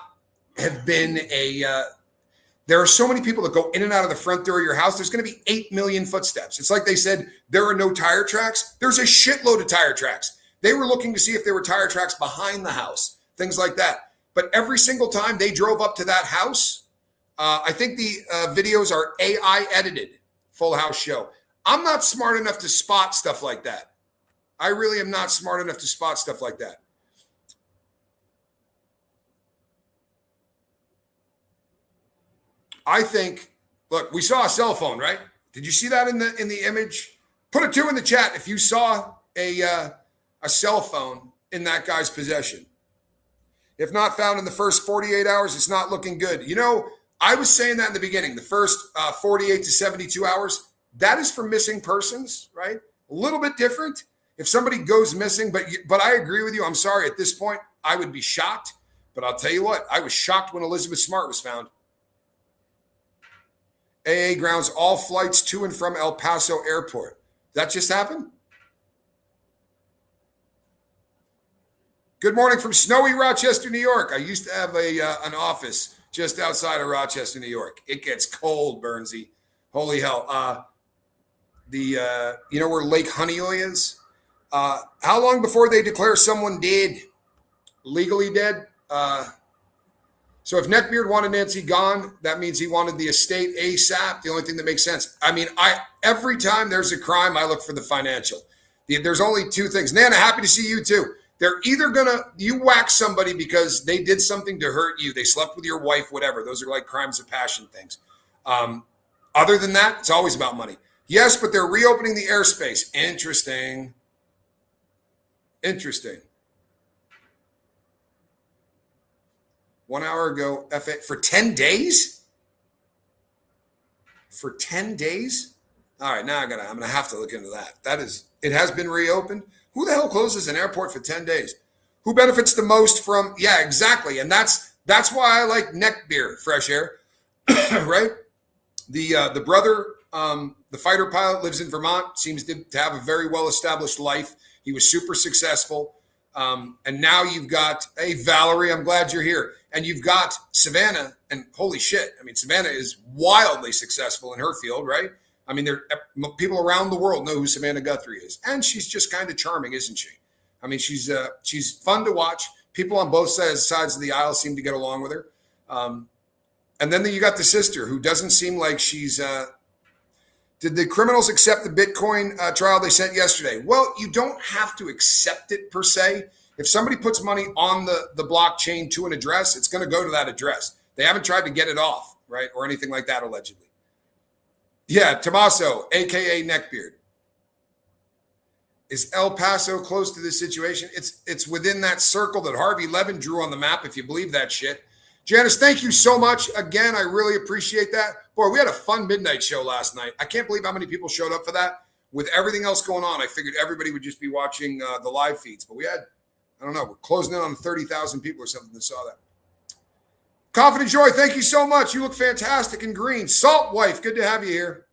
have been a... There are so many people that go in and out of the front door of your house. There's going to be 8 million footsteps. It's like they said, there are no tire tracks. There's a shitload of tire tracks. They were looking to see if there were tire tracks behind the house, things like that. But every single time they drove up to that house, I think the videos are AI edited, Full House show. I'm not smart enough to spot stuff like that. I really am not smart enough to spot stuff like that. I think, look, we saw a cell phone, right? Did you see that in the image? Put a 2 in the chat if you saw a cell phone in that guy's possession. If not found in the first 48 hours, it's not looking good. You know, I was saying that in the beginning, the first 48 to 72 hours, That is for missing persons, right? A little bit different. If somebody goes missing, but I agree with you. I'm sorry. At this point, I would be shocked. But I'll tell you what, I was shocked when Elizabeth Smart was found. AA grounds all flights to and from El Paso Airport. That just happened? Good morning from snowy Rochester, New York. I used to have an office just outside of Rochester, New York. It gets cold, Bernsey. Holy hell. You know where Lake Honeoye is? How long before they declare someone dead, legally dead? So if Neckbeard wanted Nancy gone, that means he wanted the estate ASAP. The only thing that makes sense. I mean, every time there's a crime, I look for the financial. There's only two things. Nana, happy to see you too. They're either you whack somebody because they did something to hurt you. They slept with your wife, whatever. Those are like crimes of passion things. Other than that, it's always about money. Yes, but they're reopening the airspace. Interesting. 1 hour ago, for 10 days? For 10 days? All right, now I'm gonna have to look into that. It has been reopened. Who the hell closes an airport for 10 days? Who benefits the most from? Yeah, exactly. And that's why I like neck beer, fresh air, right? The brother, the fighter pilot, lives in Vermont. Seems to have a very well established life. He was super successful. And now you've got, hey, Valerie, I'm glad you're here. And you've got Savannah, and holy shit. I mean, Savannah is wildly successful in her field, right? I mean, people around the world know who Savannah Guthrie is. And she's just kind of charming, isn't she? I mean, she's fun to watch. People on both sides of the aisle seem to get along with her. And then you got the sister, who doesn't seem like she's did the criminals accept the Bitcoin trial they sent yesterday? Well, you don't have to accept it per se. If somebody puts money on the blockchain to an address, it's going to go to that address. They haven't tried to get it off, right? Or anything like that, allegedly. Yeah, Tommaso, a.k.a. Neckbeard. Is El Paso close to this situation? It's within that circle that Harvey Levin drew on the map, if you believe that shit. Janice, thank you so much. Again, I really appreciate that. Boy, we had a fun midnight show last night. I can't believe how many people showed up for that. With everything else going on, I figured everybody would just be watching the live feeds. But we had, I don't know, we're closing in on 30,000 people or something that saw that. Confident Joy, thank you so much. You look fantastic in green. Salt Wife, good to have you here.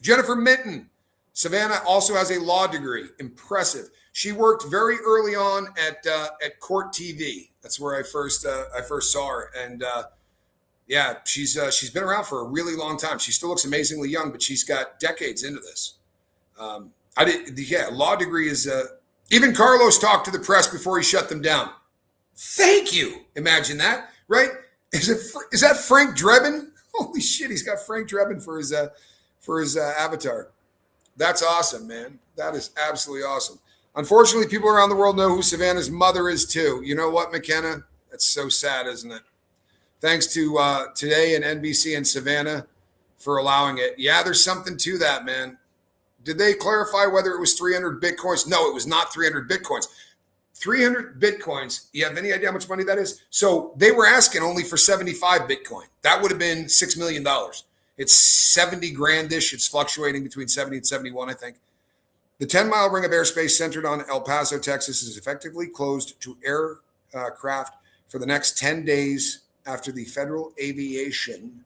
Jennifer Minton. Savannah also has a law degree. Impressive. She worked very early on at Court TV. That's where I first saw her, and yeah, she's been around for a really long time. She still looks amazingly young, but she's got decades into this. Law degree is. Even Carlos talked to the press before he shut them down. Thank you. Imagine that, right? Is that Frank Drebin? Holy shit, he's got Frank Drebin for his avatar. That's awesome, man. That is absolutely awesome. Unfortunately, people around the world know who Savannah's mother is too. You know what, McKenna? That's so sad, isn't it? Thanks to Today and NBC and Savannah for allowing it. Yeah, there's something to that, man. Did they clarify whether it was 300 Bitcoins? No, it was not 300 Bitcoins. 300 Bitcoins, you have any idea how much money that is? So they were asking only for 75 Bitcoin. That would have been $6 million. It's 70 grand-ish. It's fluctuating between 70 and 71, I think. The 10-mile ring of airspace centered on El Paso, Texas, is effectively closed to aircraft for the next 10 days after the Federal Aviation,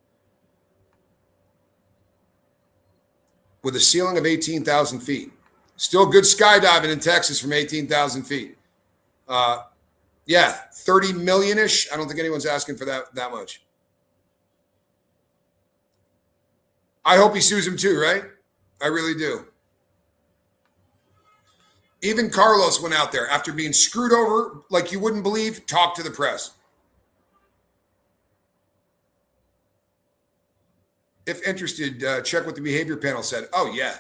with a ceiling of 18,000 feet. Still good skydiving in Texas from 18,000 feet. 30 million-ish. I don't think anyone's asking for that much. I hope he sues him too, right? I really do. Even Carlos went out there after being screwed over like you wouldn't believe, talked to the press. If interested, check what the behavior panel said. Oh, yeah.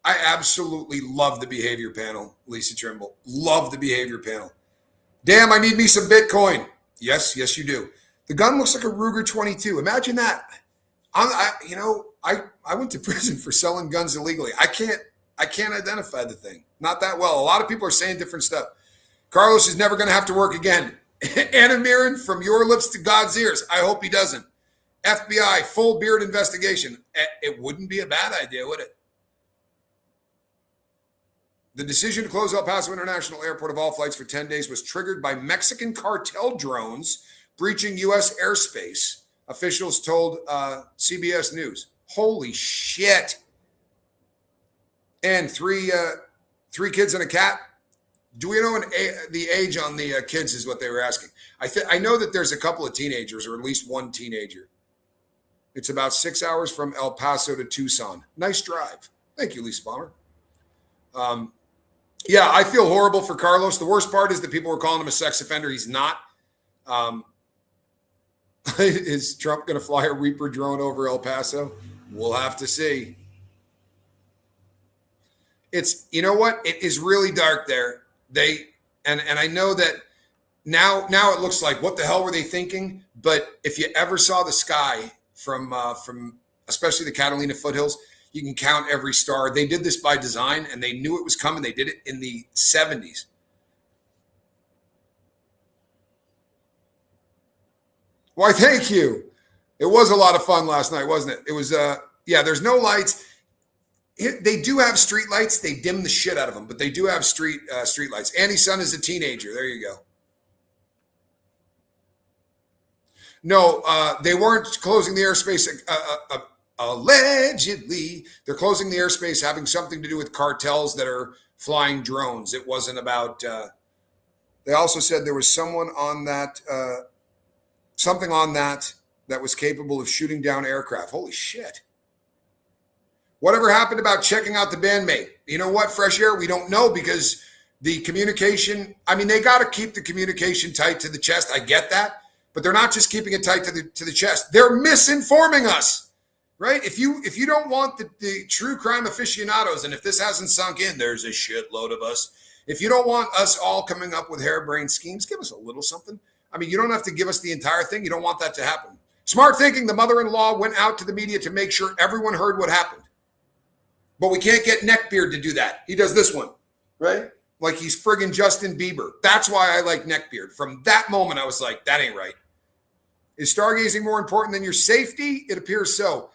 I absolutely love the behavior panel, Lisa Trimble. Love the behavior panel. Damn, I need me some Bitcoin. Yes, you do. The gun looks like a Ruger 22. Imagine that. I went to prison for selling guns illegally. I can't identify the thing. Not that well. A lot of people are saying different stuff. Carlos is never going to have to work again. Anna Mirren, from your lips to God's ears. I hope he doesn't. FBI, full beard investigation. It wouldn't be a bad idea, would it? The decision to close El Paso International Airport of all flights for 10 days was triggered by Mexican cartel drones breaching U.S. airspace, officials told CBS News. Holy shit. And three kids and a cat. Do we know the age on the kids is what they were asking. I know that there's a couple of teenagers, or at least one teenager. It's about 6 hours from El Paso to Tucson. Nice drive. Thank you, Lisa Bomber. Yeah, I feel horrible for Carlos. The worst part is that people were calling him a sex offender. He's not. Is Trump going to fly a Reaper drone over El Paso? We'll have to see. It's, you know what? It is really dark there. And I know that now it looks like, what the hell were they thinking? But if you ever saw the sky from especially the Catalina foothills, you can count every star. They did this by design, and they knew it was coming. They did it in the 70s. Why, thank you. It was a lot of fun last night, wasn't it? It was, yeah, there's no lights. They do have street lights. They dim the shit out of them, but they do have street lights. Annie's son is a teenager. There you go. No, they weren't closing the airspace. Allegedly, they're closing the airspace having something to do with cartels that are flying drones. It wasn't about. They also said there was someone on that, something on that was capable of shooting down aircraft. Holy shit. Whatever happened about checking out the bandmate? You know what, Fresh Air? We don't know, because the communication, I mean, they got to keep the communication tight to the chest. I get that, but they're not just keeping it tight to the chest. They're misinforming us, right? If you don't want the true crime aficionados, and if this hasn't sunk in, there's a shitload of us. If you don't want us all coming up with harebrained schemes, give us a little something. I mean, you don't have to give us the entire thing. You don't want that to happen. Smart thinking. The mother-in-law went out to the media to make sure everyone heard what happened. But we can't get Neckbeard to do that. He does this one, right? Like he's friggin' Justin Bieber. That's why I like Neckbeard. From that moment, I was like, that ain't right. Is stargazing more important than your safety? It appears so.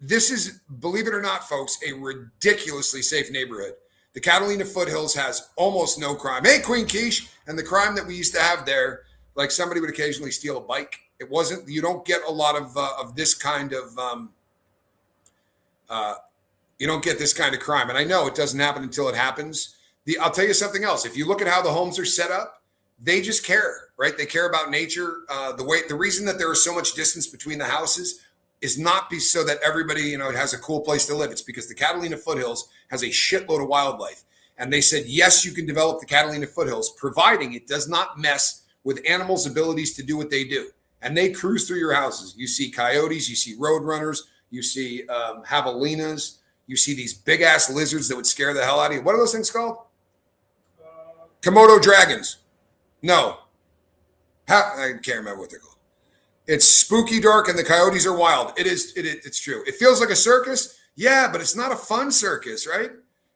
This is, believe it or not, folks, a ridiculously safe neighborhood. The Catalina foothills has almost no crime. Hey, Queen Quiche. And the crime that we used to have there, like somebody would occasionally steal a bike. It wasn't, you don't get a lot of this kind of, you don't get this kind of crime. And I know it doesn't happen until it happens. I'll tell you something else. If you look at how the homes are set up, they just care, right? They care about nature. The reason that there is so much distance between the houses is not so that everybody, has a cool place to live. It's because the Catalina foothills has a shitload of wildlife. And they said, yes, you can develop the Catalina foothills, providing it does not mess with animals' abilities to do what they do. And they cruise through your houses. You see coyotes, you see roadrunners, you see javelinas, you see these big ass lizards that would scare the hell out of you. What are those things called? Komodo dragons. No. I can't remember what they're called. It's spooky dark and the coyotes are wild. It's true. It feels like a circus. Yeah, but it's not a fun circus, right?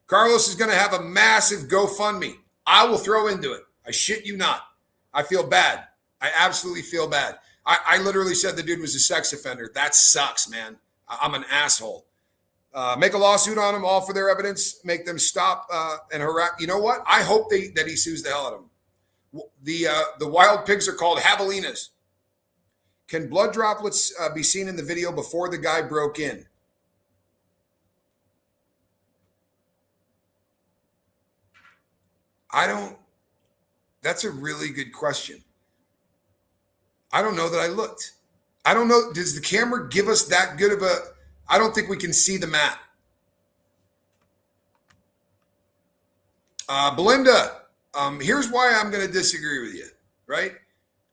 Carlos is going to have a massive GoFundMe. I will throw into it. I shit you not. I feel bad. I absolutely feel bad. I literally said the dude was a sex offender. That sucks, man. I'm an asshole. Make a lawsuit on them, all for their evidence. Make them stop and harass. You know what? I hope that he sues the hell out of them. The wild pigs are called javelinas. Can blood droplets be seen in the video before the guy broke in? That's a really good question. I don't know that I looked. I don't know. Does the camera give us that good of I don't think we can see the map. Belinda, here's why I'm going to disagree with you, right?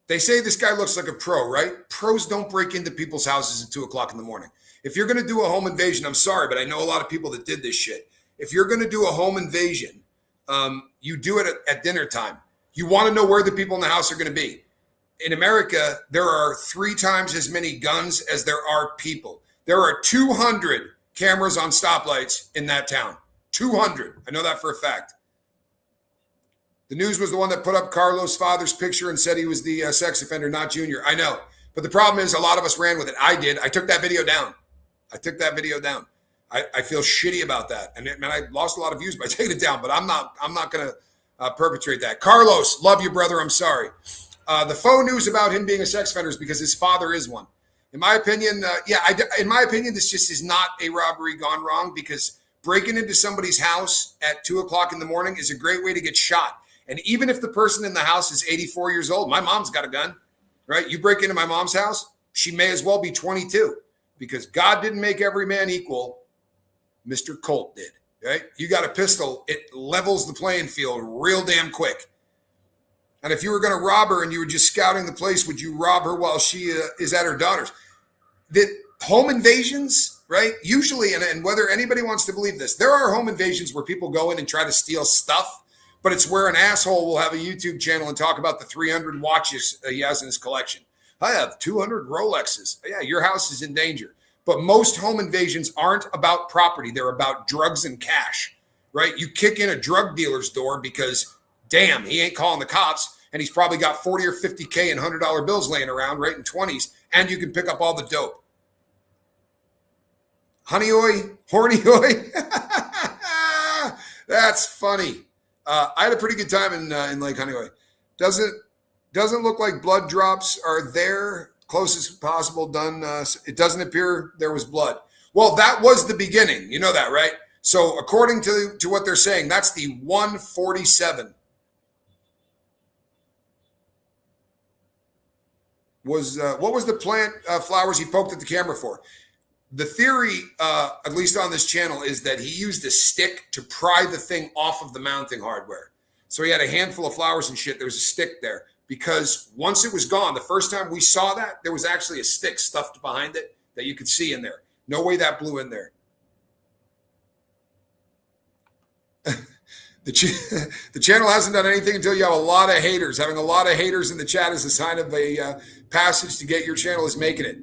They say this guy looks like a pro, right? Pros don't break into people's houses at 2 o'clock in the morning. If you're going to do a home invasion, I'm sorry, but I know a lot of people that did this shit. If you're going to do a home invasion, you do it at dinner time. You want to know where the people in the house are going to be. In America, there are 3 times as many guns as there are people. There are 200 cameras on stoplights in that town. 200. I know that for a fact. The News was the one that put up Carlos' father's picture and said he was the sex offender, not Junior. I know. But the problem is a lot of us ran with it. I did. I took that video down. I feel shitty about that. And man, I lost a lot of views by taking it down, but I'm not going to perpetrate that. Carlos, love you, brother. I'm sorry. The faux news about him being a sex offender is because his father is one. In my opinion, in my opinion, this just is not a robbery gone wrong, because breaking into somebody's house at 2:00 in the morning is a great way to get shot. And even if the person in the house is 84 years old, my mom's got a gun, right? You break into my mom's house, she may as well be 22, because God didn't make every man equal. Mr. Colt did, right? You got a pistol, it levels the playing field real damn quick. And if you were going to rob her and you were just scouting the place, would you rob her while she is at her daughter's? The home invasions, right? Usually, and whether anybody wants to believe this, there are home invasions where people go in and try to steal stuff, but it's where an asshole will have a YouTube channel and talk about the 300 watches he has in his collection. I have 200 Rolexes. Yeah, your house is in danger. But most home invasions aren't about property. They're about drugs and cash, right? You kick in a drug dealer's door because, damn, he ain't calling the cops, and he's probably got 40 or 50K in $100 bills laying around, right, in 20s, and you can pick up all the dope. Honey oi, horny oi. That's funny. I had a pretty good time in Lake Honey oi. Doesn't look like blood drops are there. Closest possible done. It doesn't appear there was blood. Well, that was the beginning. You know that, right? So according to what they're saying, that's the 147. What was the plant flowers he poked at the camera for? The theory, at least on this channel, is that he used a stick to pry the thing off of the mounting hardware. So he had a handful of flowers and shit. There was a stick there. Because once it was gone, the first time we saw that, there was actually a stick stuffed behind it that you could see in there. No way that blew in there. The channel hasn't done anything until you have a lot of haters. Having a lot of haters in the chat is a sign of a passage to get your channel is making it.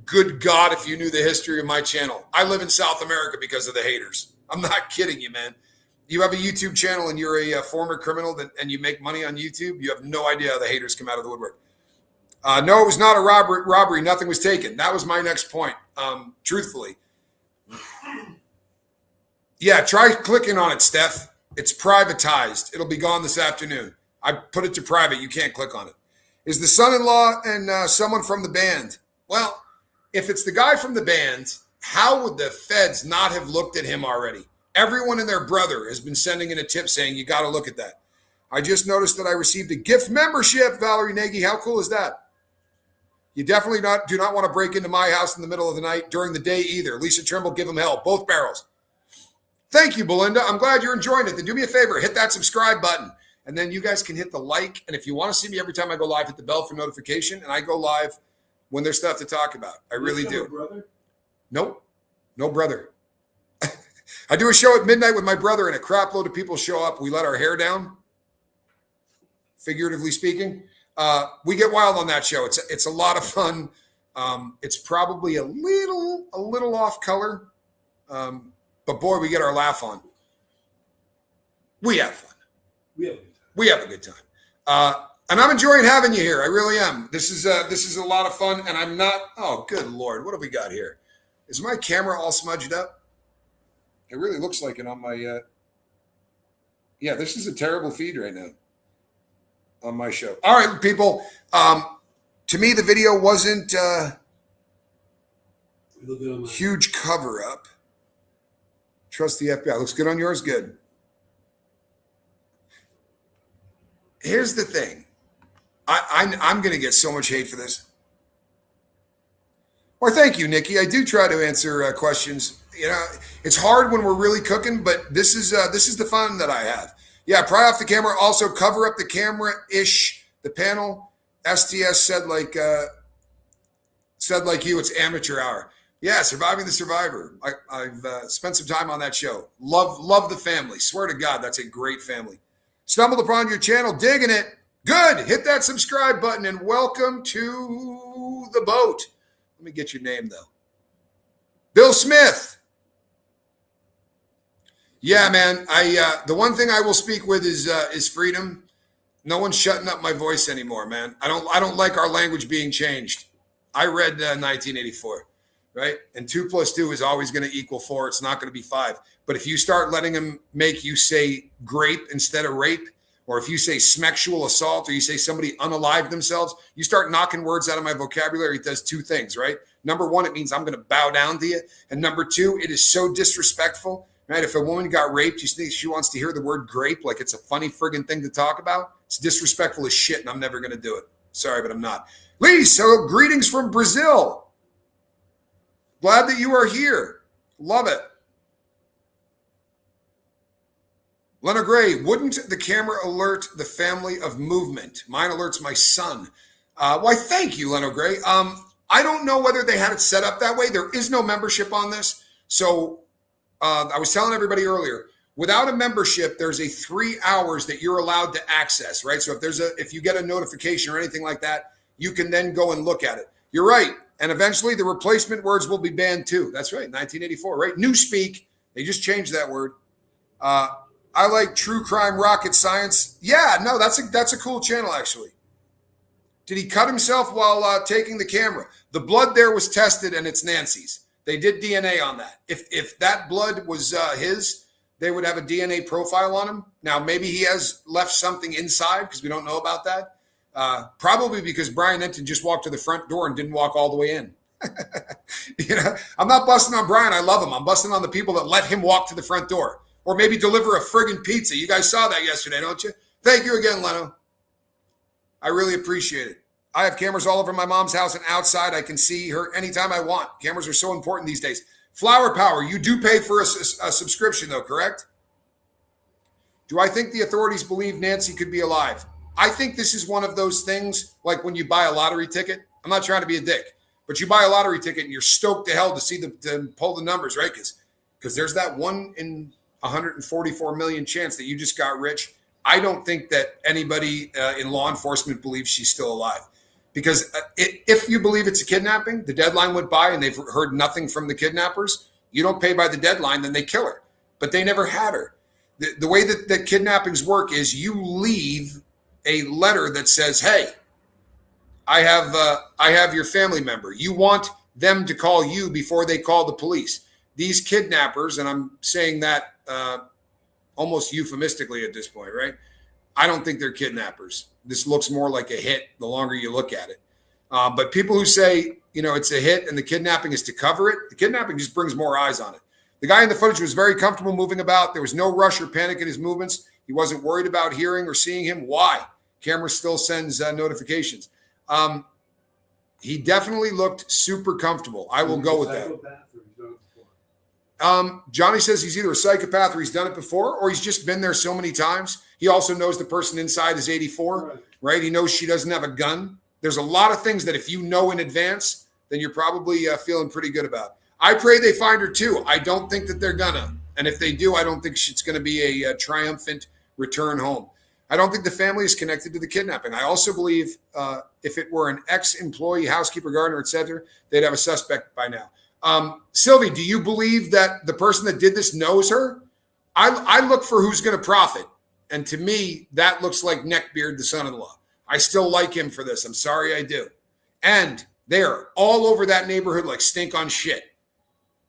Good God, if you knew the history of my channel. I live in South America because of the haters. I'm not kidding you, man. You have a YouTube channel and you're a former criminal and you make money on YouTube, you have no idea how the haters come out of the woodwork. No, it was not a robbery. Nothing was taken. That was my next point, truthfully. Yeah, try clicking on it, Steph. It's privatized. It'll be gone this afternoon. I put it to private. You can't click on it. Is the son-in-law and someone from the band? Well, if it's the guy from the band, how would the feds not have looked at him already? Everyone and their brother has been sending in a tip saying, you got to look at that. I just noticed that I received a gift membership, Valerie Nagy. How cool is that? You definitely do not want to break into my house in the middle of the night during the day either. Lisa Trimble, give him hell. Both barrels. Thank you, Belinda. I'm glad you're enjoying it. Then do me a favor. Hit that subscribe button. And then you guys can hit the like. And if you want to see me every time I go live, hit the bell for notification. And I go live when there's stuff to talk about. I really do. Brother? Nope. No brother. I do a show at midnight with my brother and a crap load of people show up. We let our hair down, figuratively speaking. We get wild on that show. It's a lot of fun. It's probably a little off color. But boy, we get our laugh on. We have fun. We have a good time. And I'm enjoying having you here. I really am. This is a lot of fun. And I'm not, oh, good Lord. What have we got here? Is my camera all smudged up? It really looks like it on my, yeah, this is a terrible feed right now on my show. All right, people. To me, the video wasn't huge cover up. Trust the FBI. Looks good on yours? Good. Here's the thing. I'm going to get so much hate for this. Well, thank you, Nikki. I do try to answer questions. You know, it's hard when we're really cooking, but this is the fun that I have. Yeah, pry off the camera. Also, cover up the camera-ish. The panel. STS said like you. It's amateur hour. Yeah, Surviving the Survivor. I've spent some time on that show. Love the family. Swear to God, that's a great family. Stumbled upon your channel, digging it. Good. Hit that subscribe button and welcome to the boat. Let me get your name though. Bill Smith. Yeah, man. The one thing I will speak with is freedom. No one's shutting up my voice anymore, man. I don't like our language being changed. I read 1984. right? And 2 + 2 is always going to equal 4. It's not going to be 5. But if you start letting him make you say grape instead of rape, or if you say smexual assault, or you say somebody unalived themselves, you start knocking words out of my vocabulary. It does 2 things, right? Number 1, it means I'm going to bow down to you. And number 2, it is so disrespectful, right? If a woman got raped, you think she wants to hear the word grape like it's a funny friggin' thing to talk about? It's disrespectful as shit, and I'm never going to do it. Sorry, but I'm not. Lee, so greetings from Brazil. Glad that you are here. Love it. Lena Gray, wouldn't the camera alert the family of movement? Mine alerts my son. Why, thank you, Lena Gray. I don't know whether they had it set up that way. There is no membership on this. So I was telling everybody earlier, without a membership, there's a 3 hours that you're allowed to access, right? So if you get a notification or anything like that, you can then go and look at it. You're right. And eventually the replacement words will be banned too. That's right. 1984, right? Newspeak. They just changed that word. I like true crime rocket science. Yeah, no, that's a cool channel, actually. Did he cut himself while taking the camera? The blood there was tested, and it's Nancy's. They did DNA on that. If that blood was his, they would have a DNA profile on him. Now, maybe he has left something inside because we don't know about that. Probably because Brian Enton just walked to the front door and didn't walk all the way in. I'm not busting on Brian. I love him. I'm busting on the people that let him walk to the front door. Or maybe deliver a friggin' pizza. You guys saw that yesterday, don't you? Thank you again, Leno. I really appreciate it. I have cameras all over my mom's house and outside. I can see her anytime I want. Cameras are so important these days. Flower Power, you do pay for a subscription, though, correct? Do I think the authorities believe Nancy could be alive? I think this is one of those things like when you buy a lottery ticket. I'm not trying to be a dick, but you buy a lottery ticket and you're stoked to hell to see to pull the numbers, right? Because there's that 1 in 144 million chance that you just got rich. I don't think that anybody in law enforcement believes she's still alive. Because if you believe it's a kidnapping, the deadline went by and they've heard nothing from the kidnappers. You don't pay by the deadline, then they kill her. But they never had her. The way that kidnappings work is you leave a letter that says, hey, I have your family member. You want them to call you before they call the police. These kidnappers, and I'm saying that almost euphemistically at this point, right? I don't think they're kidnappers. This looks more like a hit the longer you look at it. But people who say, it's a hit and the kidnapping is to cover it, the kidnapping just brings more eyes on it. The guy in the footage was very comfortable moving about. There was no rush or panic in his movements. He wasn't worried about hearing or seeing him. Why? Camera still sends notifications. He definitely looked super comfortable. I will go with that. Johnny says he's either a psychopath or he's done it before, or he's just been there so many times. He also knows the person inside is 84, right? He knows she doesn't have a gun. There's a lot of things that if you know in advance, then you're probably feeling pretty good about. I pray they find her too. I don't think that they're gonna. And if they do, I don't think it's going to be a triumphant return home. I don't think the family is connected to the kidnapping. I also believe if it were an ex-employee, housekeeper, gardener, etc., they'd have a suspect by now. Sylvie, do you believe that the person that did this knows her? I look for who's going to profit. And to me, that looks like Neckbeard, the son-in-law. I still like him for this. I'm sorry, I do. And they're all over that neighborhood like stink on shit,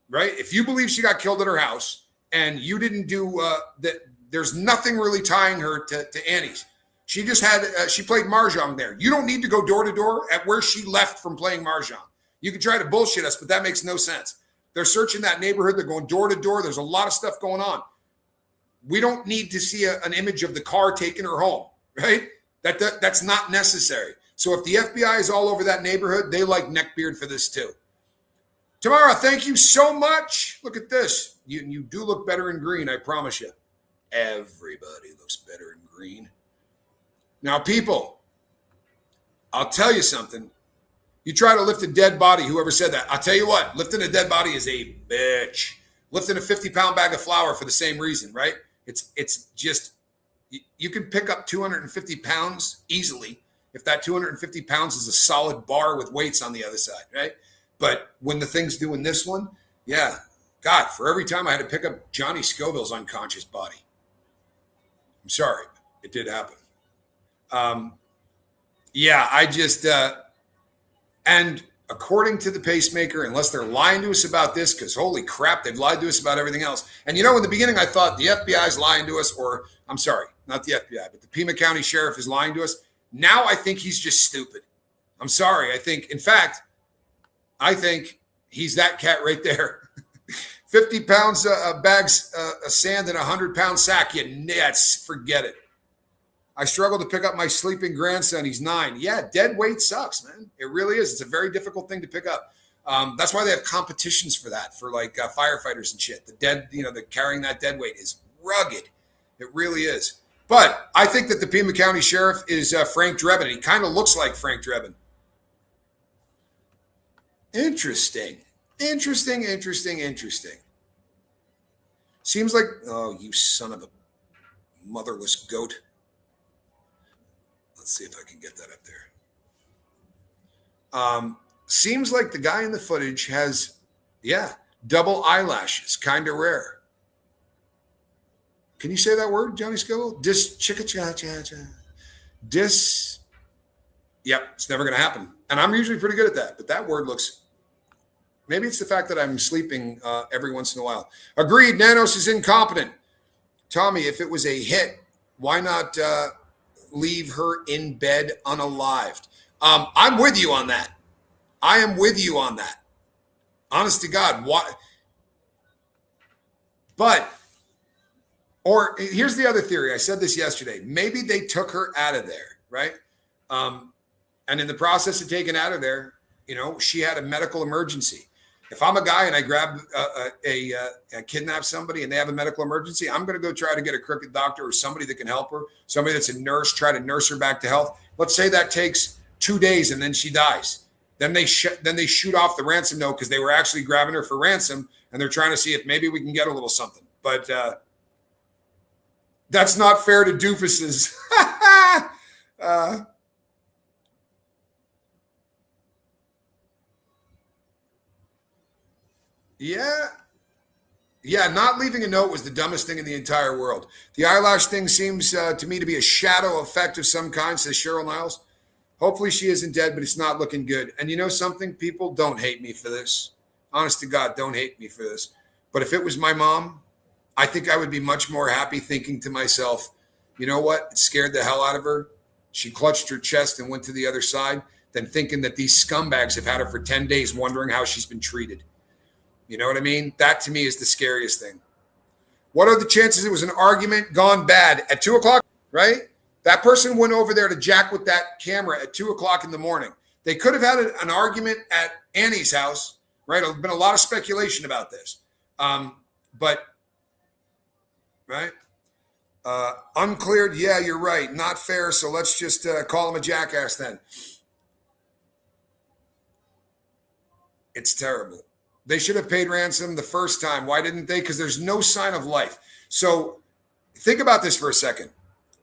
right? If you believe she got killed at her house and you didn't do that, there's nothing really tying her to Annie's. She just had, she played Mahjong there. You don't need to go door to door at where she left from playing Mahjong. You can try to bullshit us, but that makes no sense. They're searching that neighborhood. They're going door to door. There's a lot of stuff going on. We don't need to see an image of the car taking her home, right? That's not necessary. So if the FBI is all over that neighborhood, they like Neckbeard for this too. Tamara, thank you so much. Look at this. You do look better in green, I promise you. Everybody looks better in green. Now, people, I'll tell you something. You try to lift a dead body, whoever said that. I'll tell you what, lifting a dead body is a bitch. Lifting a 50-pound bag of flour for the same reason, right? It's just, you can pick up 250 pounds easily if that 250 pounds is a solid bar with weights on the other side, right? But when the thing's doing this one, yeah, God, for every time I had to pick up Johnny Scoville's unconscious body. I'm sorry, it did happen. Yeah, I just, and according to the pacemaker, unless they're lying to us about this, because holy crap, they've lied to us about everything else. And in the beginning, I thought the FBI is lying to us, or I'm sorry, not the FBI, but the Pima County Sheriff is lying to us. Now I think he's just stupid. I'm sorry. I think he's that cat right there. 50 pounds bags of sand in a 100-pound sack. Forget it. I struggle to pick up my sleeping grandson. He's 9. Yeah, dead weight sucks, man. It really is. It's a very difficult thing to pick up. That's why they have competitions for that, for like firefighters and shit. The carrying that dead weight is rugged. It really is. But I think that the Pima County Sheriff is Frank Drebin. He kind of looks like Frank Drebin. Interesting. Seems like, oh, you son of a motherless goat. Let's see if I can get that up there. Seems like the guy in the footage has, double eyelashes, kind of rare. Can you say that word, Johnny Scoville? Yep, it's never going to happen. And I'm usually pretty good at that, but that word looks, maybe it's the fact that I'm sleeping every once in a while. Agreed, Nanos is incompetent. Tommy, if it was a hit, why not leave her in bed unalived? I'm with you on that. I am with you on that. Honest to God, why? But, or here's the other theory. I said this yesterday. Maybe they took her out of there, right? And in the process of taking out of there, she had a medical emergency. If I'm a guy and I grab kidnap somebody and they have a medical emergency, I'm going to go try to get a crooked doctor or somebody that can help her, somebody that's a nurse, try to nurse her back to health. Let's say that takes 2 days and then she dies. Then they shoot off the ransom note because they were actually grabbing her for ransom and they're trying to see if maybe we can get a little something. But that's not fair to doofuses. Yeah, not leaving a note was the dumbest thing in the entire world. The eyelash thing seems to me to be a shadow effect of some kind, says Cheryl Niles. Hopefully she isn't dead, but it's not looking good. And you know something? People don't hate me for this. Honest to God, don't hate me for this. But if it was my mom, I think I would be much more happy thinking to myself, you know what? It scared the hell out of her. She clutched her chest and went to the other side, than thinking that these scumbags have had her for 10 days wondering how she's been treated. You know what I mean? That to me is the scariest thing. What are the chances it was an argument gone bad at 2 o'clock, right? That person went over there to jack with that camera at 2 o'clock in the morning. They could have had an argument at Annie's house, right? There's been a lot of speculation about this. But, right? Uncleared. Yeah, you're right. Not fair. So let's just call him a jackass then. It's terrible. They should have paid ransom the first time. Why didn't they? Because there's no sign of life. So think about this for a second.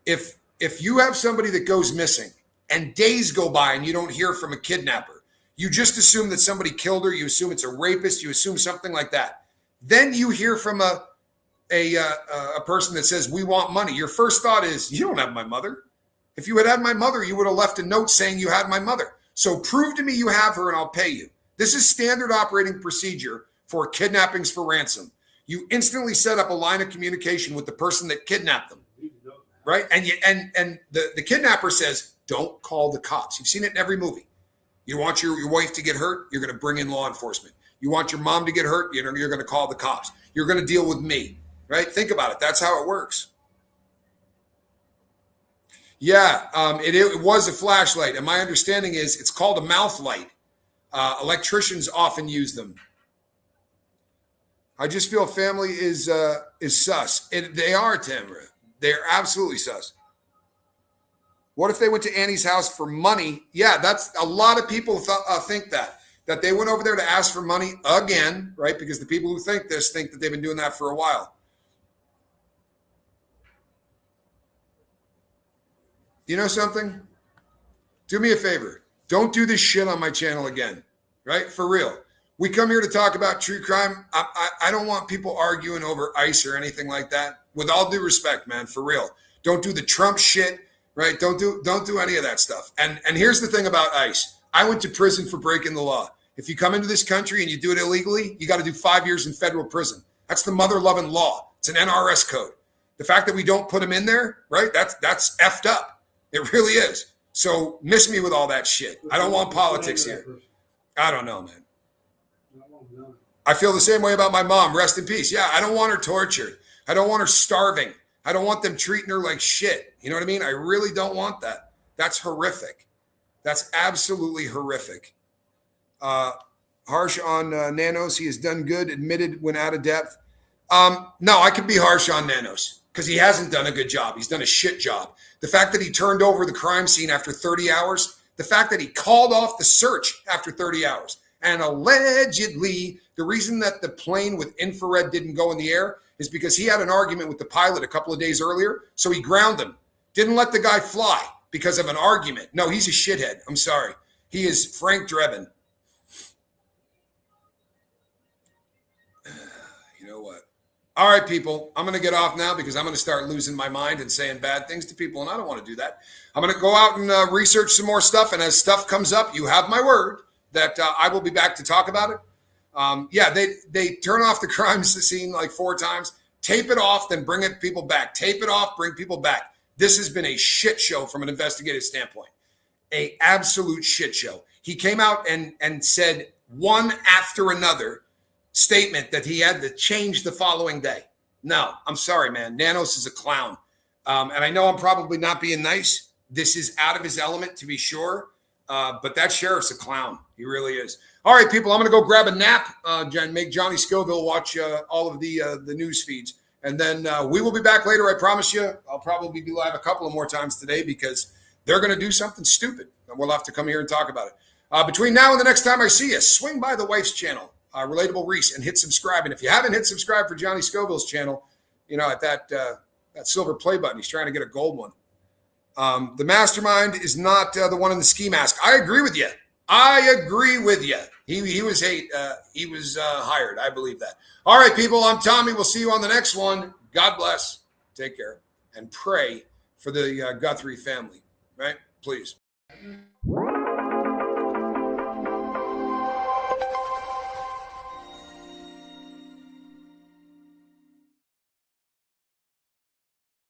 If you have somebody that goes missing and days go by and you don't hear from a kidnapper, you just assume that somebody killed her. You assume it's a rapist. You assume something like that. Then you hear from a person that says, we want money. Your first thought is, you don't have my mother. If you had my mother, you would have left a note saying you had my mother. So prove to me you have her and I'll pay you. This is standard operating procedure for kidnappings for ransom. You instantly set up a line of communication with the person that kidnapped them, right? And the kidnapper says, don't call the cops. You've seen it in every movie. You want your wife to get hurt, you're going to bring in law enforcement. You want your mom to get hurt, you're going to call the cops. You're going to deal with me, right? Think about it. That's how it works. Yeah, it was a flashlight. And my understanding is it's called a mouth light. Electricians often use them. I just feel family is sus. They are, Tamara. They're absolutely sus. What if they went to Annie's house for money? Yeah, that's a lot of people think that they went over there to ask for money again, right? Because the people who think this think that they've been doing that for a while. You know something? Do me a favor. Don't do this shit on my channel again, right? For real. We come here to talk about true crime. I don't want people arguing over ICE or anything like that. With all due respect, man, for real. Don't do the Trump shit, right? Don't do any of that stuff. And here's the thing about ICE. I went to prison for breaking the law. If you come into this country and you do it illegally, you got to do 5 years in federal prison. That's the mother-loving law. It's an NRS code. The fact that we don't put them in there, right? That's effed up. It really is. So miss me with all that shit. I don't want politics here. I don't know, man. I feel the same way about my mom. Rest in peace. Yeah, I don't want her tortured. I don't want her starving. I don't want them treating her like shit. You know what I mean? I really don't want that. That's horrific. That's absolutely horrific. Harsh on Nanos. He has done good, admitted when out of depth. No, I could be harsh on Nanos because he hasn't done a good job. He's done a shit job. The fact that he turned over the crime scene after 30 hours, the fact that he called off the search after 30 hours, and allegedly the reason that the plane with infrared didn't go in the air is because he had an argument with the pilot a couple of days earlier, so he grounded him. Didn't let the guy fly because of an argument. No, he's a shithead. I'm sorry. He is Frank Drebin. You know what? All right, people, I'm going to get off now because I'm going to start losing my mind and saying bad things to people, and I don't want to do that. I'm going to go out and research some more stuff, and as stuff comes up, you have my word that I will be back to talk about it. Yeah, they turn off the crime scene like 4 times, tape it off, then bring it people back. Tape it off, bring people back. This has been a shit show from an investigative standpoint, a absolute shit show. He came out and said one after another statement that he had to change the following day. No, I'm sorry, man. Nanos is a clown. And I know I'm probably not being nice. This is out of his element, to be sure. But that sheriff's a clown. He really is. All right, people, I'm going to go grab a nap and make Johnny Scoville watch all of the news feeds. And then we will be back later, I promise you. I'll probably be live a couple of more times today because they're going to do something stupid. And we'll have to come here and talk about it. Between now and the next time I see you, swing by the wife's channel, Relatable Reese, and hit subscribe. And if you haven't hit subscribe for Johnny Scoville's channel, you know, at that silver play button, he's trying to get a gold one. The mastermind is not the one in the ski mask. I agree with you. He was hired. I believe that. All right, people, I'm Tommy. We'll see you on the next one. God bless. Take care. And pray for the Guthrie family, right? Please.